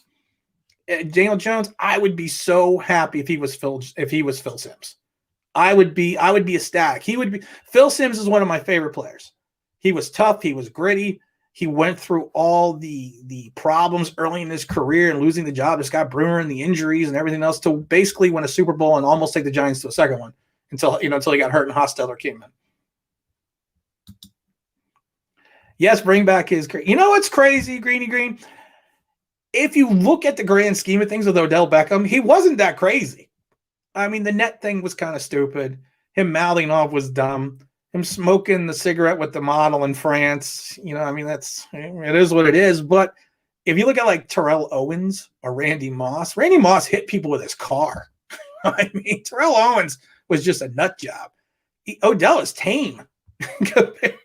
Daniel Jones, I would be so happy if he was Phil Simms. I would be ecstatic. Phil Simms is one of my favorite players. He was tough. He was gritty. He went through all the problems early in his career and losing the job to Scott Brewer and the injuries and everything else to basically win a Super Bowl and almost take the Giants to a second one until he got hurt and Hostetler came in. Yes, bring back his. What's crazy, Greeny Green? If you look at the grand scheme of things with Odell Beckham, he wasn't that crazy. I mean, the net thing was kind of stupid. Him mouthing off was dumb. Him smoking the cigarette with the model in France, it is what it is. But if you look at like Terrell Owens or Randy Moss hit people with his car. I mean, Terrell Owens was just a nut job. Odell is tame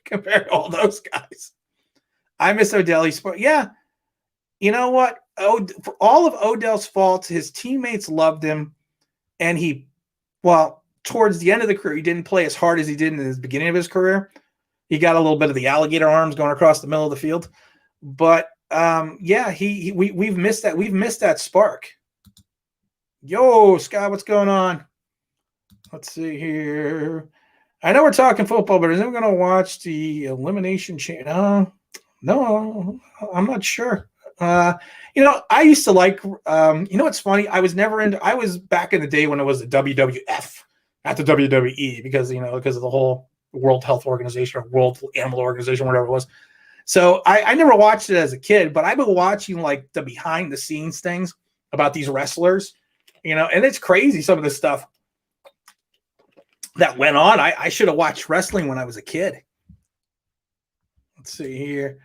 compared to all those guys. I miss Odell. Yeah. You know what? For all of Odell's faults, his teammates loved him. And towards the end of the career, he didn't play as hard as he did in the beginning of his career. He got a little bit of the alligator arms going across the middle of the field. But we've missed that. We've missed that spark. Yo, Scott, what's going on? Let's see here. I know we're talking football, but is anyone going to watch the elimination channel? No, I'm not sure. I used to like, what's funny? I was back in the day when it was the WWF at the WWE because of the whole World Health Organization or World Animal Organization, whatever it was. So I never watched it as a kid, but I've been watching like the behind the scenes things about these wrestlers, and it's crazy. Some of the stuff that went on. I should have watched wrestling when I was a kid. Let's see here.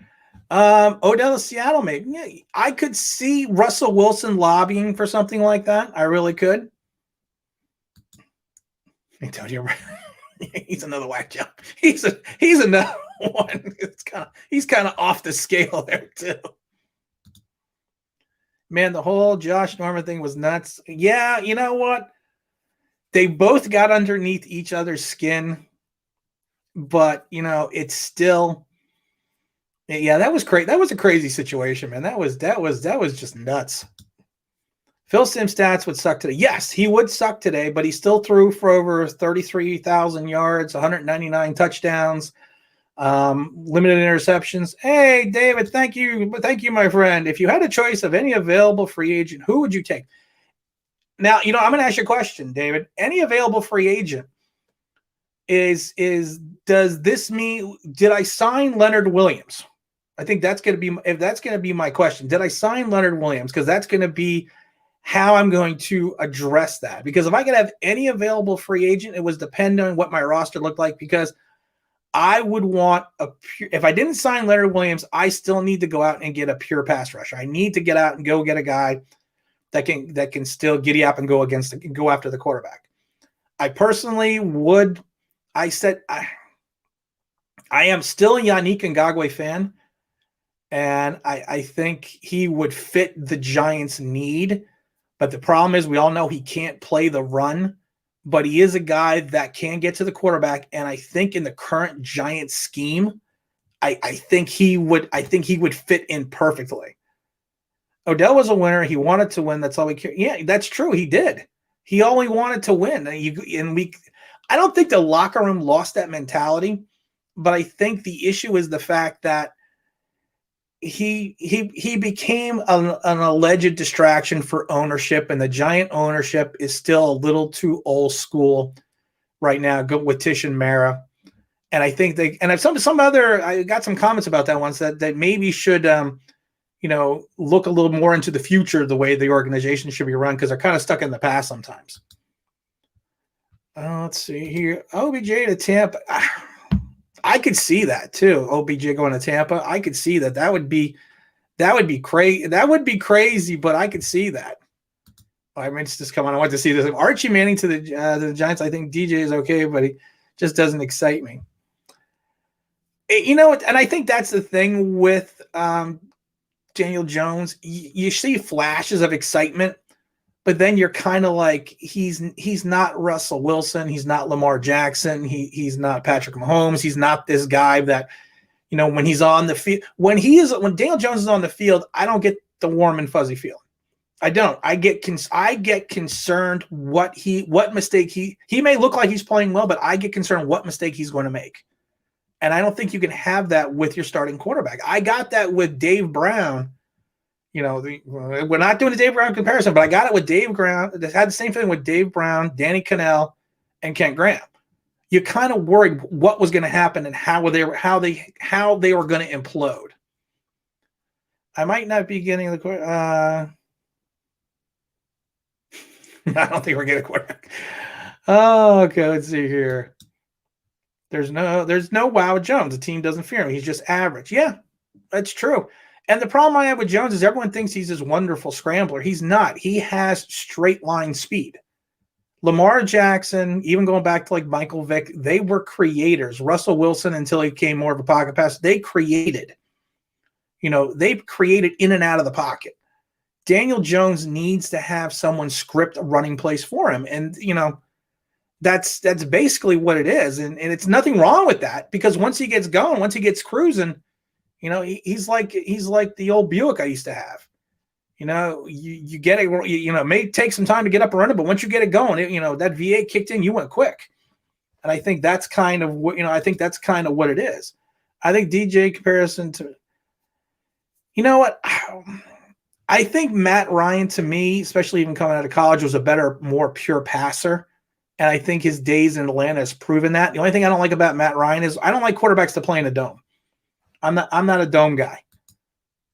Odell of Seattle, maybe. Yeah, I could see Russell Wilson lobbying for something like that. I really could. I told you, he's another whack job. He's another one. He's kind of off the scale there too. Man, the whole Josh Norman thing was nuts. Yeah, you know what? They both got underneath each other's skin, but it's still. Yeah, that was crazy. That was a crazy situation, man. That was just nuts. Phil Simms stats would suck today. Yes, he would suck today, but he still threw for over 33,000 yards, 199 touchdowns, limited interceptions. Hey, David, thank you, my friend. If you had a choice of any available free agent, who would you take? Now, I'm going to ask you a question, David. Any available free agent does this mean? Did I sign Leonard Williams? I think that's going to be my question. Did I sign Leonard Williams? Because that's going to be how I'm going to address that. Because if I could have any available free agent, it was dependent on what my roster looked like. Because I would want if I didn't sign Leonard Williams, I still need to go out and get a pure pass rusher. I need to get out and go get a guy that can still giddy up and go after the quarterback. I personally would. I am still a Yannick Ngakoue fan, and I think he would fit the Giants' need. But the problem is we all know he can't play the run, but he is a guy that can get to the quarterback. And I think in the current Giants scheme, I think he would fit in perfectly. Odell was a winner. He wanted to win. That's all we care. Yeah, that's true. He did. He only wanted to win. I don't think the locker room lost that mentality, but I think the issue is the fact that he became an alleged distraction for ownership, and the Giant ownership is still a little too old school right now with Tish and Mara. And I think I got some comments about that once that maybe should look a little more into the future, the way the organization should be run, because they're kind of stuck in the past sometimes. Let's see here. OBJ to Tampa. I could see that too. OBJ going to Tampa. I could see that. That would be crazy. That would be crazy, but I could see that. I mean, it's just come on. I want to see this. Archie Manning to the Giants. I think DJ is okay, but he just doesn't excite me. And I think that's the thing with Daniel Jones. You see flashes of excitement, but then you're kind of like, he's not Russell Wilson. He's not Lamar Jackson. He's not Patrick Mahomes. He's not this guy that, when he's on the field, when Daniel Jones is on the field, I don't get the warm and fuzzy feeling. I don't. I get concerned what mistake he may look like he's playing well, but I get concerned what mistake he's going to make. And I don't think you can have that with your starting quarterback. I got that with Dave Brown. We're not doing a Dave Brown comparison, but I got it with Dave Brown. They had the same thing with Dave Brown, Danny Cannell, and Kent Graham. You kind of worried what was going to happen and how they were going to implode. I might not be getting the I don't think we're getting a quarterback. Oh, okay. Let's see here. There's no wow Jones. The team doesn't fear him. He's just average. Yeah, that's true. And the problem I have with Jones is everyone thinks he's this wonderful scrambler. He's not. He has straight line speed. Lamar Jackson, even going back to like Michael Vick, they were creators. Russell Wilson, until he became more of a pocket passer, they created. They created in and out of the pocket. Daniel Jones needs to have someone script a running plays for him. And, that's basically what it is. And it's nothing wrong with that, because once he gets going, once he gets cruising, he's like the old Buick I used to have. You get it, it may take some time to get up and running, but once you get it going, that V8 kicked in, you went quick. And I think that's kind of what, what it is. I think DJ comparison to, I think Matt Ryan, to me, especially even coming out of college, was a better, more pure passer. And I think his days in Atlanta has proven that. The only thing I don't like about Matt Ryan is I don't like quarterbacks to play in a dome. I'm not a dome guy.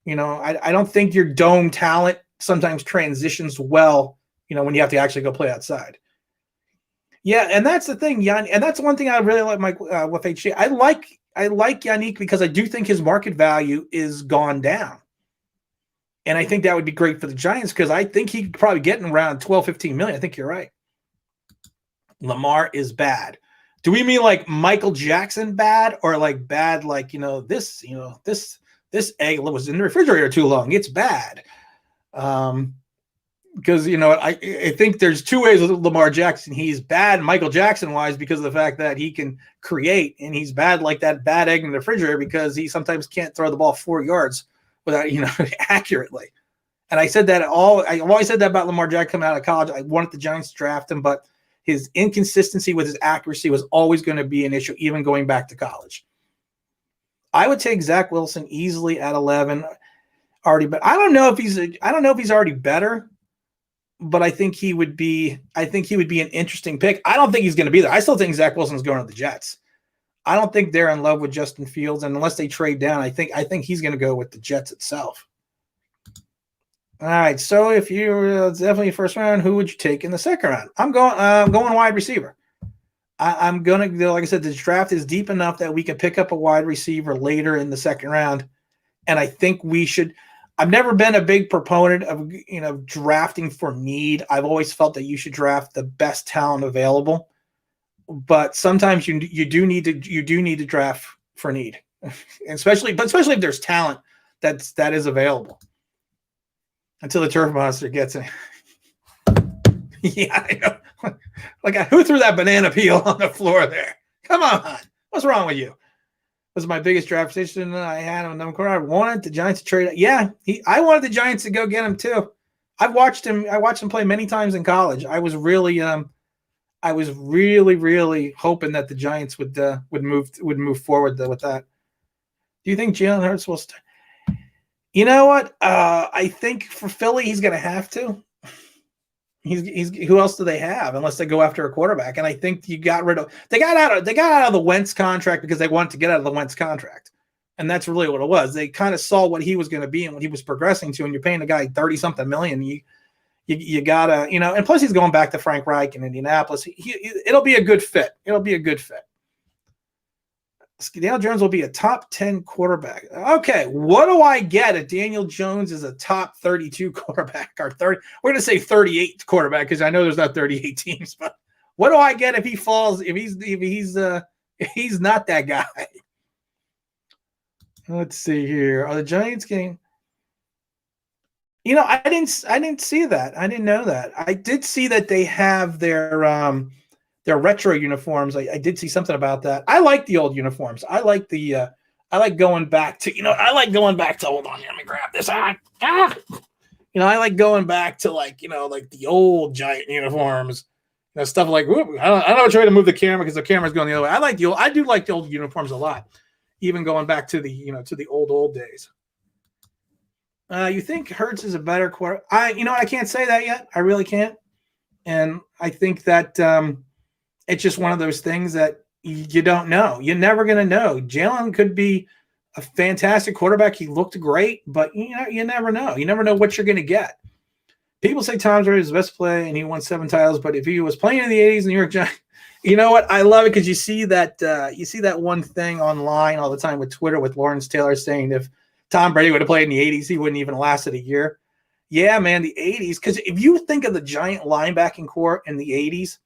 I don't think your dome talent sometimes transitions well, when you have to actually go play outside. Yeah, and that's the thing, Yannick. And that's one thing I really like with HG. I like Yannick because I do think his market value is gone down. And I think that would be great for the Giants because I think he could probably get in around 12, 15 million. I think you're right. Lamar is bad. Do we mean like Michael Jackson bad, or like bad like, this egg was in the refrigerator too long? It's bad. Because, I think there's two ways with Lamar Jackson. He's bad Michael Jackson-wise because of the fact that he can create, and he's bad like that bad egg in the refrigerator because he sometimes can't throw the ball 4 yards without, accurately. And I've always said that about Lamar Jackson coming out of college. I wanted the Giants to draft him, but his inconsistency with his accuracy was always going to be an issue, even going back to college. I would take Zach Wilson easily at 11 already, but I don't know if he's already better, but I think he would be an interesting pick. I don't think he's going to be there. I still think Zach Wilson's going to the Jets. I don't think they're in love with Justin Fields, and unless they trade down, I think he's going to go with the Jets itself. All right, so if you're definitely first round, who would you take in the second round? I'm going wide receiver. I'm going to, like I said, the draft is deep enough that we can pick up a wide receiver later in the second round, and I think we should. I've never been a big proponent of drafting for need. I've always felt that you should draft the best talent available. but sometimes you do need to draft for need, and especially if there's talent that is available. Until the turf monster gets it. Yeah, I know. Like, who threw that banana peel on the floor there? Come on, what's wrong with you? This was my biggest draft position I had on number corner. I wanted the Giants to trade. Yeah, I wanted the Giants to go get him too. I watched him play many times in college. I was really really hoping that the Giants would move forward with that. Do you think Jalen Hurts will start? You know what? I think for Philly, he's going to have to. He's who else do they have unless they go after a quarterback? And I think they got out of the Wentz contract because they wanted to get out of the Wentz contract, and that's really what it was. They kind of saw what he was going to be and what he was progressing to, and you're paying a guy $30-something million. You gotta, and plus he's going back to Frank Reich in Indianapolis. It'll be a good fit. Daniel Jones will be a top 10 quarterback. Okay, what do I get if Daniel Jones is a top 32 quarterback or 30? We're going to say 38 quarterback because I know there's not 38 teams. But what do I get if he falls? If he's not that guy? Let's see here. Are the Giants getting? I didn't see that. I didn't know that. I did see that they have their retro uniforms. I did see something about that. I like the old uniforms. I like going back to, hold on here, let me grab this. I like going back to like the old Giant uniforms, stuff like, whoop, I don't know what way to move the camera because the camera's going the other way. I do like the old uniforms a lot, even going back to the old days. You think Hurts is a better quarterback? I can't say that yet. I really can't. And I think that, it's just one of those things that you don't know. You're never going to know. Jalen could be a fantastic quarterback. He looked great, but you never know. You never know what you're going to get. People say Tom Brady is the best play and he won 7 titles, but if he was playing in the 80s in New York Giants, you know what? I love it because you see that one thing online all the time with Twitter with Lawrence Taylor saying if Tom Brady would have played in the 80s, he wouldn't even have lasted a year. Yeah, man, the 80s. Because if you think of the Giant linebacking core in the 80s,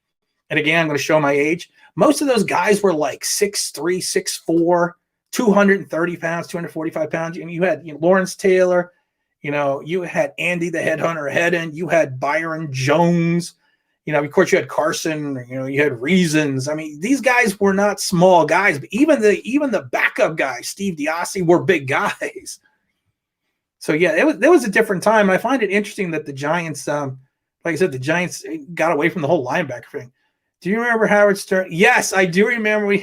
and again, I'm going to show my age. Most of those guys were like 6'3", 6'4", 230 pounds, 245 pounds. And you had Lawrence Taylor, you had Andy the Headhunter Head-End, you had Byron Jones, of course you had Carson, you had Reasons. I mean, these guys were not small guys, but even the backup guys, Steve Diassi, were big guys. So yeah, there was a different time. I find it interesting that the Giants, like I said, the Giants got away from the whole linebacker thing. Do you remember Howard Stern? Yes, I do remember.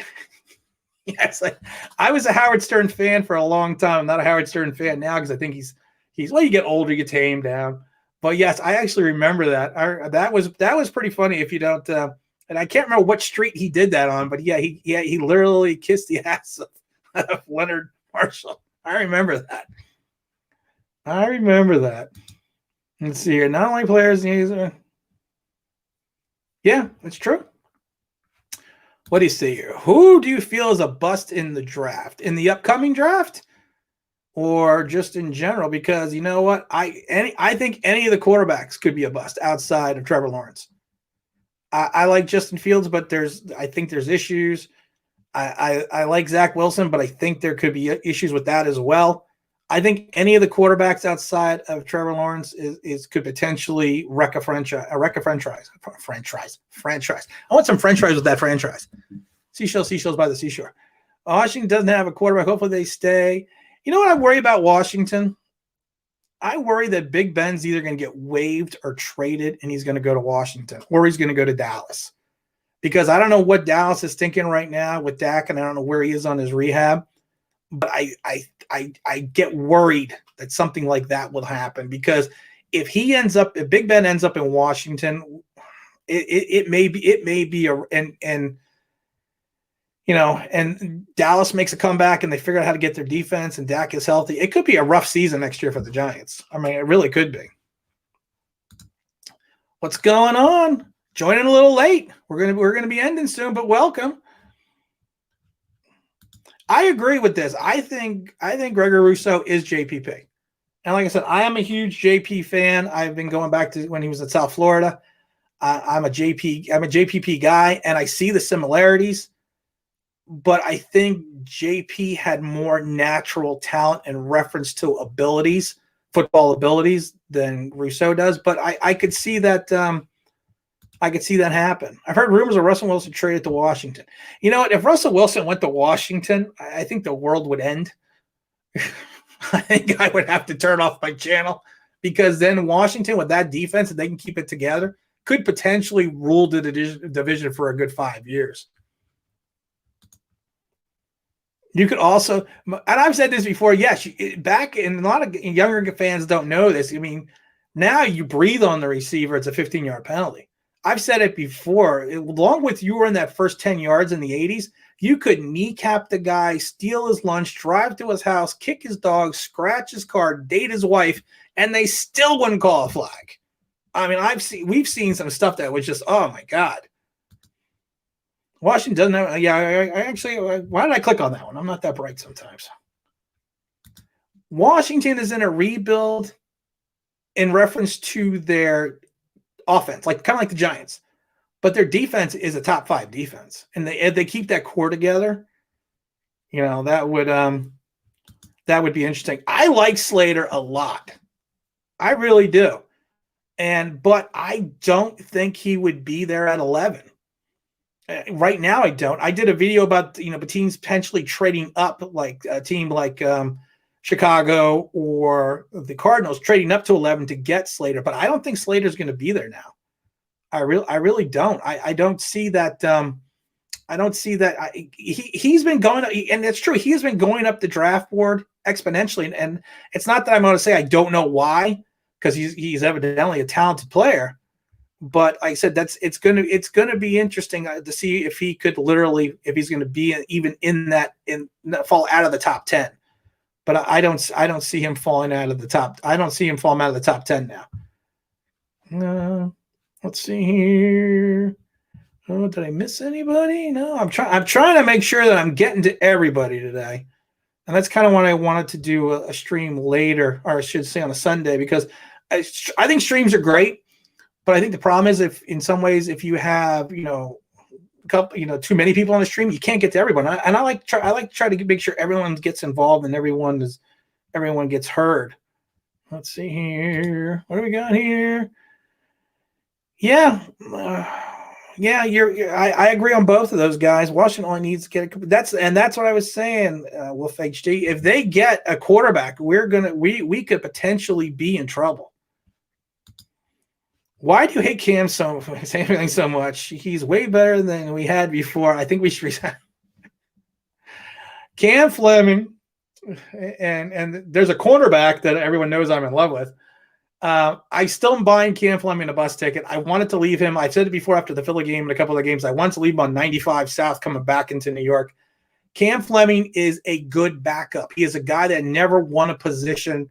Yes, I was a Howard Stern fan for a long time. I'm not a Howard Stern fan now because I think he's well, you get older, you tame down. But yes, I actually remember that. That was pretty funny. If you don't, and I can't remember what street he did that on, but yeah, he literally kissed the ass of Leonard Marshall. I remember that. Let's see here. Not only players, yeah, that's true. What do you see here? Who do you feel is a bust in the draft? In the upcoming draft? Or just in general? Because you know what? I think any of the quarterbacks could be a bust outside of Trevor Lawrence. I like Justin Fields, but I think there's issues. I like Zach Wilson, but I think there could be issues with that as well. I think any of the quarterbacks outside of Trevor Lawrence could potentially wreck a franchise. Franchise. I want some French fries with that franchise. Seashells by the seashore. Washington doesn't have a quarterback. Hopefully they stay. You know what I worry about Washington? I worry that Big Ben's either going to get waived or traded, and he's going to go to Washington, or he's going to go to Dallas. Because I don't know what Dallas is thinking right now with Dak, and I don't know where he is on his rehab. But I get worried that something like that will happen, because if Big Ben ends up in Washington, it may be and Dallas makes a comeback and they figure out how to get their defense and Dak is healthy. It could be a rough season next year for the Giants. I mean, it really could be. What's going on? Joining a little late. We're gonna be ending soon, but welcome. I agree with this. I think Gregory Rousseau is JPP. And like I said, I am a huge JP fan. I've been going back to when he was at South Florida. I'm a JPP guy, and I see the similarities, but I think JP had more natural talent in reference to abilities, football abilities, than Rousseau does. But I could see that. I could see that happen. I've heard rumors of Russell Wilson traded to Washington. You know what? If Russell Wilson went to Washington, I think the world would end. I think I would have to turn off my channel, because then Washington, with that defense, if they can keep it together, could potentially rule the division for a good 5 years. You could also, and I've said this before, yes, back in, a lot of younger fans don't know this. I mean, now you breathe on the receiver, it's a 15-yard penalty. I've said it before, along with you were in that first 10 yards in the 80s, you could kneecap the guy, steal his lunch, drive to his house, kick his dog, scratch his car, date his wife, and they still wouldn't call a flag. I mean, we've seen some stuff that was just, oh my God. Washington doesn't have, yeah, I actually, why did I click on that one? I'm not that bright sometimes. Washington is in a rebuild in reference to their offense, kind of like the Giants, but their defense is a top 5 defense, and they keep that core together. You know, that would be interesting. I like Slater a lot. I really do. But I don't think he would be there at 11. Right now, I don't. I did a video about, teams potentially trading up, like a team like Chicago or the Cardinals trading up to 11 to get Slater, but I don't think Slater's going to be there now. I really don't. I don't see that. I don't see that. He's been going, and it's true. He has been going up the draft board exponentially, and it's not that I'm going to say I don't know why, because he's evidently a talented player. But like I said, it's going to be interesting to see if he could literally, if he's going to be even fall out of the top 10. But I don't see him falling out of the top. I don't see him falling out of the top 10 now. Let's see here. Oh, did I miss anybody? No, I'm trying to make sure that I'm getting to everybody today. And that's kind of what I wanted to do a stream later, or I should say on a Sunday, because I think streams are great. But I think the problem is, if in some ways, if you have, too many people on the stream, you can't get to everyone. And I like to try to make sure everyone gets involved and everyone gets heard. Let's see here. What do we got here? Yeah. I agree on both of those guys. Washington only needs to get that's what I was saying, Wolf HD. If they get a quarterback, we could potentially be in trouble. Why do you hate Cam so much? He's way better than we had before. I think we should resign Cam Fleming, and there's a cornerback that everyone knows I'm in love with. I still am buying Cam Fleming a bus ticket. I wanted to leave him. I said it before after the Philly game and a couple of games. I wanted to leave him on 95 South coming back into New York. Cam Fleming is a good backup. He is a guy that never won a position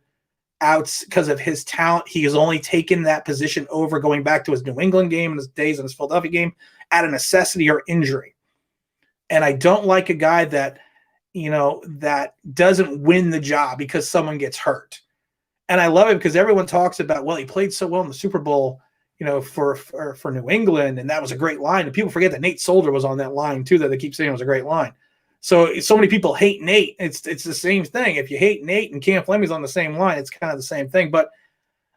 out because of his talent. He has only taken that position over, going back to his New England game and his days in his Philadelphia game, out of necessity or injury. And I don't like a guy that, that doesn't win the job because someone gets hurt. And I love it because everyone talks about, well, he played so well in the Super Bowl, for New England, and that was a great line. And people forget that Nate Solder was on that line too, that they keep saying it was a great line. So many people hate Nate. It's the same thing. If you hate Nate and Cam Fleming's on the same line, it's kind of the same thing. But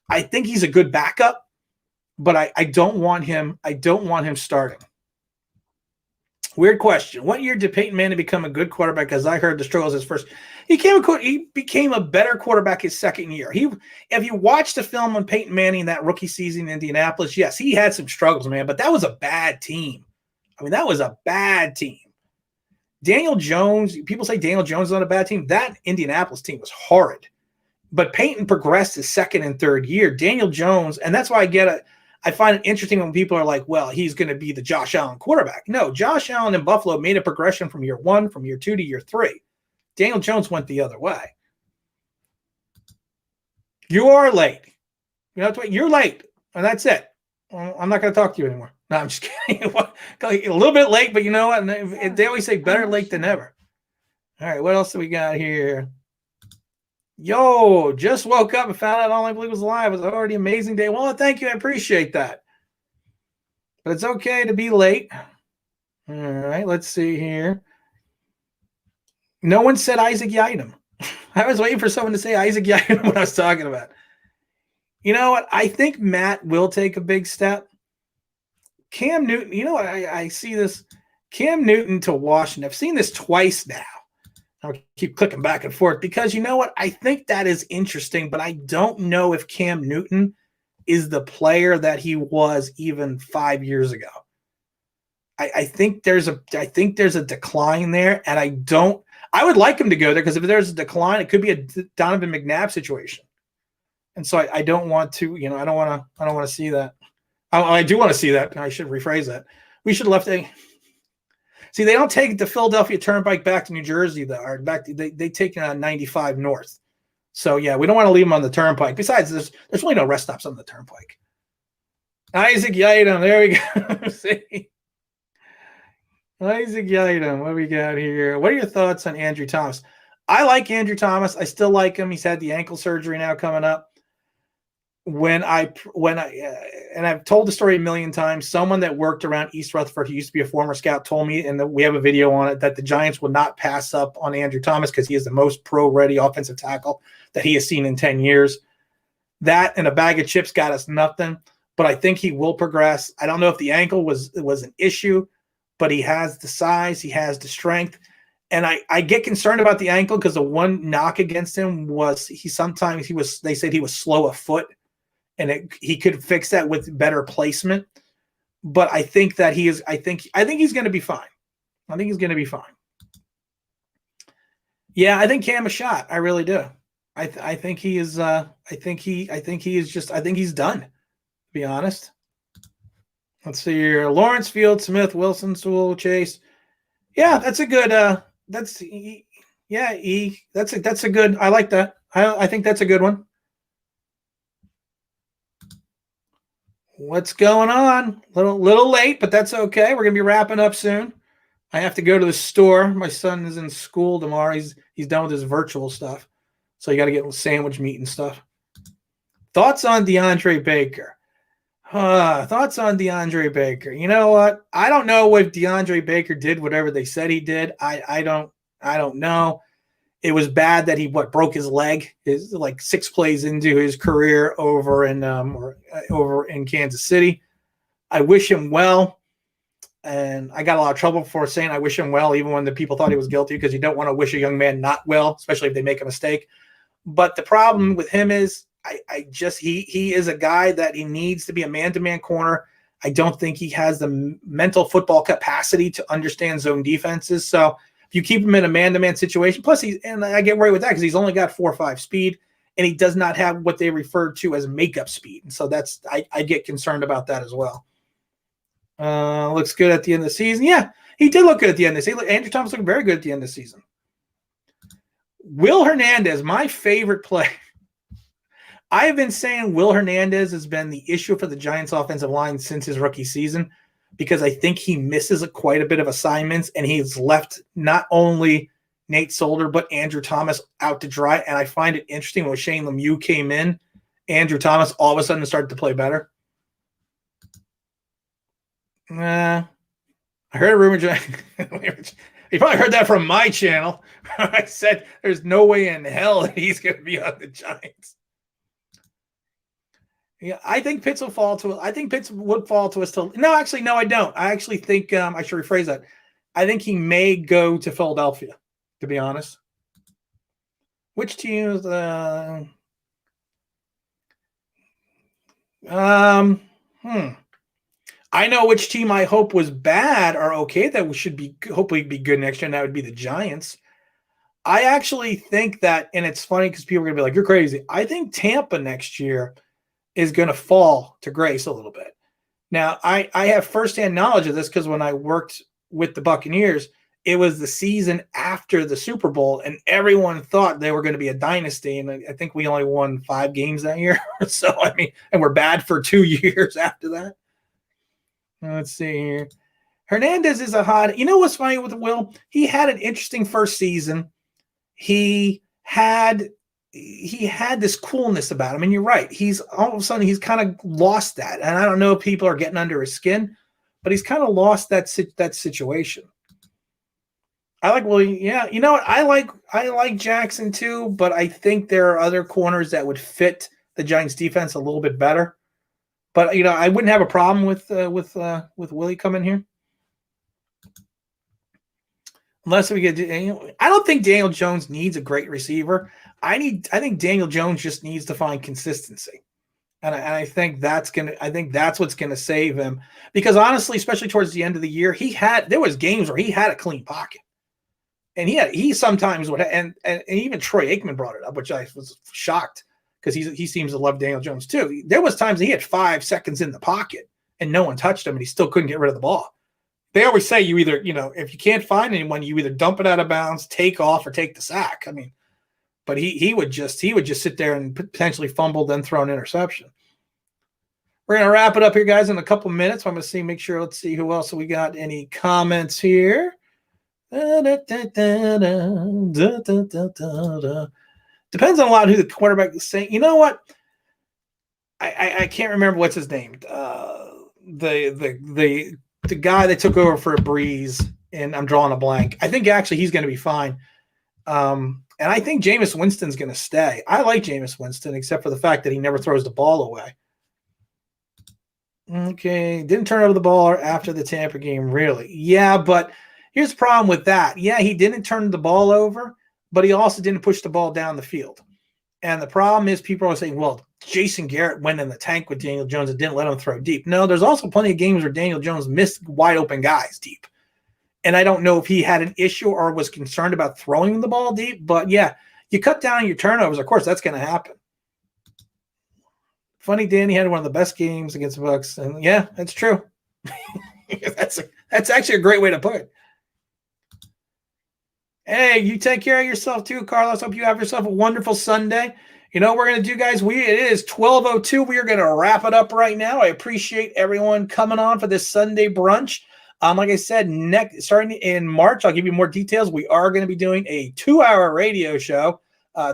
I think he's a good backup, but I don't want him. I don't want him starting. Weird question. What year did Peyton Manning become a good quarterback? Because I heard the struggles his first. He became a better quarterback his second year. If you watch the film on Peyton Manning that rookie season in Indianapolis, yes, he had some struggles, man. But that was a bad team. I mean, that was a bad team. Daniel Jones, people say Daniel Jones is not a bad team. That Indianapolis team was horrid. But Peyton progressed his second and third year. Daniel Jones, and that's why I find it interesting when people are like, well, he's going to be the Josh Allen quarterback. No, Josh Allen in Buffalo made a progression from year 1, from year 2 to year 3. Daniel Jones went the other way. You are late. You're late, and that's it. I'm not going to talk to you anymore. No, I'm just kidding. A little bit late, but you know what? They always say better late than never. All right, what else do we got here? Yo, just woke up and found out All I Believe was live. It was already an amazing day. Well, thank you. I appreciate that. but it's okay to be late. All right, let's see here. No one said Isaac Yiadom. I was waiting for someone to say Isaac Yiadom when I was talking about. You know what? I think Matt will take a big step. Cam Newton, you know what? I see this. Cam Newton to Washington. I've seen this twice now. I'll keep clicking back and forth because you know what? I think that is interesting, but I don't know if Cam Newton is the player that he was even 5 years ago. I think there's a decline there, and I would like him to go there because if there's a decline, it could be a Donovan McNabb situation. And so I don't want to, I don't want to see that. I do want to see that. I should rephrase that. We should have left a. See, they don't take the Philadelphia Turnpike back to New Jersey, though. Or they take it on 95 North. So yeah, we don't want to leave them on the Turnpike. Besides, there's really no rest stops on the Turnpike. Isaac Yiadom, there we go. See, Isaac Yiadom, what we got here? What are your thoughts on Andrew Thomas? I like Andrew Thomas. I still like him. He's had the ankle surgery now coming up. And I've told the story a million times, someone that worked around East Rutherford, who used to be a former scout, told me, and we have a video on it, that the Giants will not pass up on Andrew Thomas because he is the most pro-ready offensive tackle that he has seen in 10 years. That and a bag of chips got us nothing, but I think he will progress. I don't know if the ankle was an issue, but he has the size, he has the strength. And I get concerned about the ankle because the one knock against him was they said he was slow of foot. And he could fix that with better placement, but I think that he is. I think he's going to be fine. I think he's going to be fine. Yeah, I think Cam a shot. I really do. I think he is. I think he is just. I think he's done. To be honest. Let's see here. Lawrence, Field, Smith, Wilson, Sewell, Chase. Yeah, that's a good. That's a good. I like that. I think that's a good one. What's going on? Little late, but that's okay. We're gonna be wrapping up soon. I have to go to the store. My son is in school tomorrow. He's done with his virtual stuff, so you got to get sandwich meat and stuff. Thoughts on DeAndre Baker? Thoughts on DeAndre Baker? You know what? I don't know if DeAndre Baker did whatever they said he did. I don't know. It was bad that he broke his leg. Is like 6 plays into his career over in Kansas City. I wish him well, and I got a lot of trouble for saying I wish him well, even when the people thought he was guilty, because you don't want to wish a young man not well, especially if they make a mistake. But the problem with him is he is a guy that he needs to be a man-to-man corner. I don't think he has the mental football capacity to understand zone defenses. So if you keep him in a man-to-man situation, plus and I get worried with that because he's only got 4.5 speed, and he does not have what they refer to as makeup speed. And so I get concerned about that as well. Looks good at the end of the season. Yeah, he did look good at the end of the season. Andrew Thomas looked very good at the end of the season. Will Hernandez, my favorite play. I have been saying Will Hernandez has been the issue for the Giants offensive line since his rookie season, because I think he misses quite a bit of assignments, and he's left not only Nate Solder but Andrew Thomas out to dry. And I find it interesting when Shane Lemieux came in, Andrew Thomas all of a sudden started to play better. I heard a rumor. You probably heard that from my channel. I said there's no way in hell that he's going to be on the Giants. Yeah, I think Pitts will fall to. I think Pitts would fall to us till. No, actually, no, I don't. I actually think I should rephrase that. I think he may go to Philadelphia. To be honest, which team is I know which team I hope was bad or okay that should be hopefully be good next year, and that would be the Giants. I actually think that, and it's funny because people are going to be like, "You're crazy." I think Tampa next year is going to fall to grace a little bit. Now, I have firsthand knowledge of this because when I worked with the Buccaneers, it was the season after the Super Bowl, and everyone thought they were going to be a dynasty, and I think we only won 5 games that year. So, I mean, and we're bad for 2 years after that. Let's see here. Hernandez is a hot. You know what's funny with Will? He had an interesting first season. He had this coolness about him, and you're right. He's all of a sudden he's kind of lost that, and I don't know if people are getting under his skin, but he's kind of lost that situation. I like Willie. Yeah, you know what? I like Jackson too, but I think there are other corners that would fit the Giants defense a little bit better. But I wouldn't have a problem with Willie coming here, unless we get. I don't think Daniel Jones needs a great receiver. I think Daniel Jones just needs to find consistency, and I think that's what's gonna save him. Because honestly, especially towards the end of the year, there was games where he had a clean pocket. And he sometimes would, and even Troy Aikman brought it up, which I was shocked because he seems to love Daniel Jones too. There was times he had 5 seconds in the pocket and no one touched him, and he still couldn't get rid of the ball. They always say you either, if you can't find anyone, you either dump it out of bounds, take off, or take the sack. I mean, but he would just sit there and potentially fumble, then throw an interception. We're gonna wrap it up here, guys, in a couple minutes. I'm gonna make sure. Let's see who else we got. Any comments here? Depends on a lot who the quarterback is saying. You know what? I can't remember what's his name. The guy that took over for Breeze, and I'm drawing a blank. I think actually he's going to be fine. And I think Jameis Winston's going to stay. I like Jameis Winston, except for the fact that he never throws the ball away. Okay, didn't turn over the ball after the Tampa game, really. Yeah, but here's the problem with that. Yeah, he didn't turn the ball over, but he also didn't push the ball down the field. And the problem is people are saying, well, Jason Garrett went in the tank with Daniel Jones and didn't let him throw deep. No, there's also plenty of games where Daniel Jones missed wide open guys deep. And I don't know if he had an issue or was concerned about throwing the ball deep. But, yeah, you cut down your turnovers. Of course, that's going to happen. Funny, Danny had one of the best games against the Bucs. And, yeah, that's true. That's actually a great way to put it. Hey, you take care of yourself too, Carlos. Hope you have yourself a wonderful Sunday. You know what we're going to do, guys? It is 12:02. We are going to wrap it up right now. I appreciate everyone coming on for this Sunday brunch. Like I said, starting in March, I'll give you more details. We are going to be doing a 2-hour radio show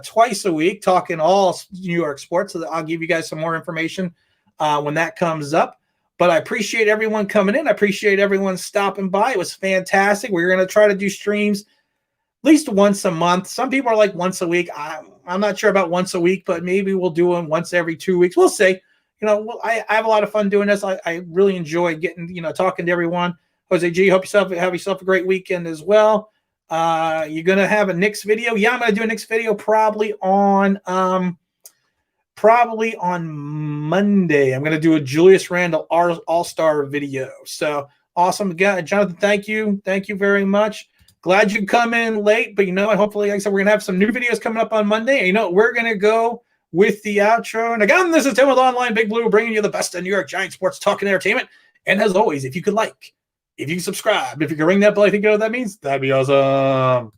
twice a week, talking all New York sports. So I'll give you guys some more information when that comes up. But I appreciate everyone coming in. I appreciate everyone stopping by. It was fantastic. We're going to try to do streams at least once a month. Some people are like once a week. I'm not sure about once a week, but maybe we'll do them once every 2 weeks. We'll see. I have a lot of fun doing this. I really enjoy getting, talking to everyone. Jose G, hope have yourself a great weekend as well. You're going to have a Knicks video. Yeah, I'm going to do a Knicks video probably on Monday. I'm going to do a Julius Randle All-Star video. So awesome. Jonathan, thank you. Thank you very much. Glad you come in late, but hopefully, like I said, we're going to have some new videos coming up on Monday. And we're going to go with the outro. And again, this is Tim with Online Big Blue, bringing you the best of New York Giants sports talk and entertainment. And as always, if you could if you can subscribe, if you can ring that bell, I think you know what that means. That'd be awesome.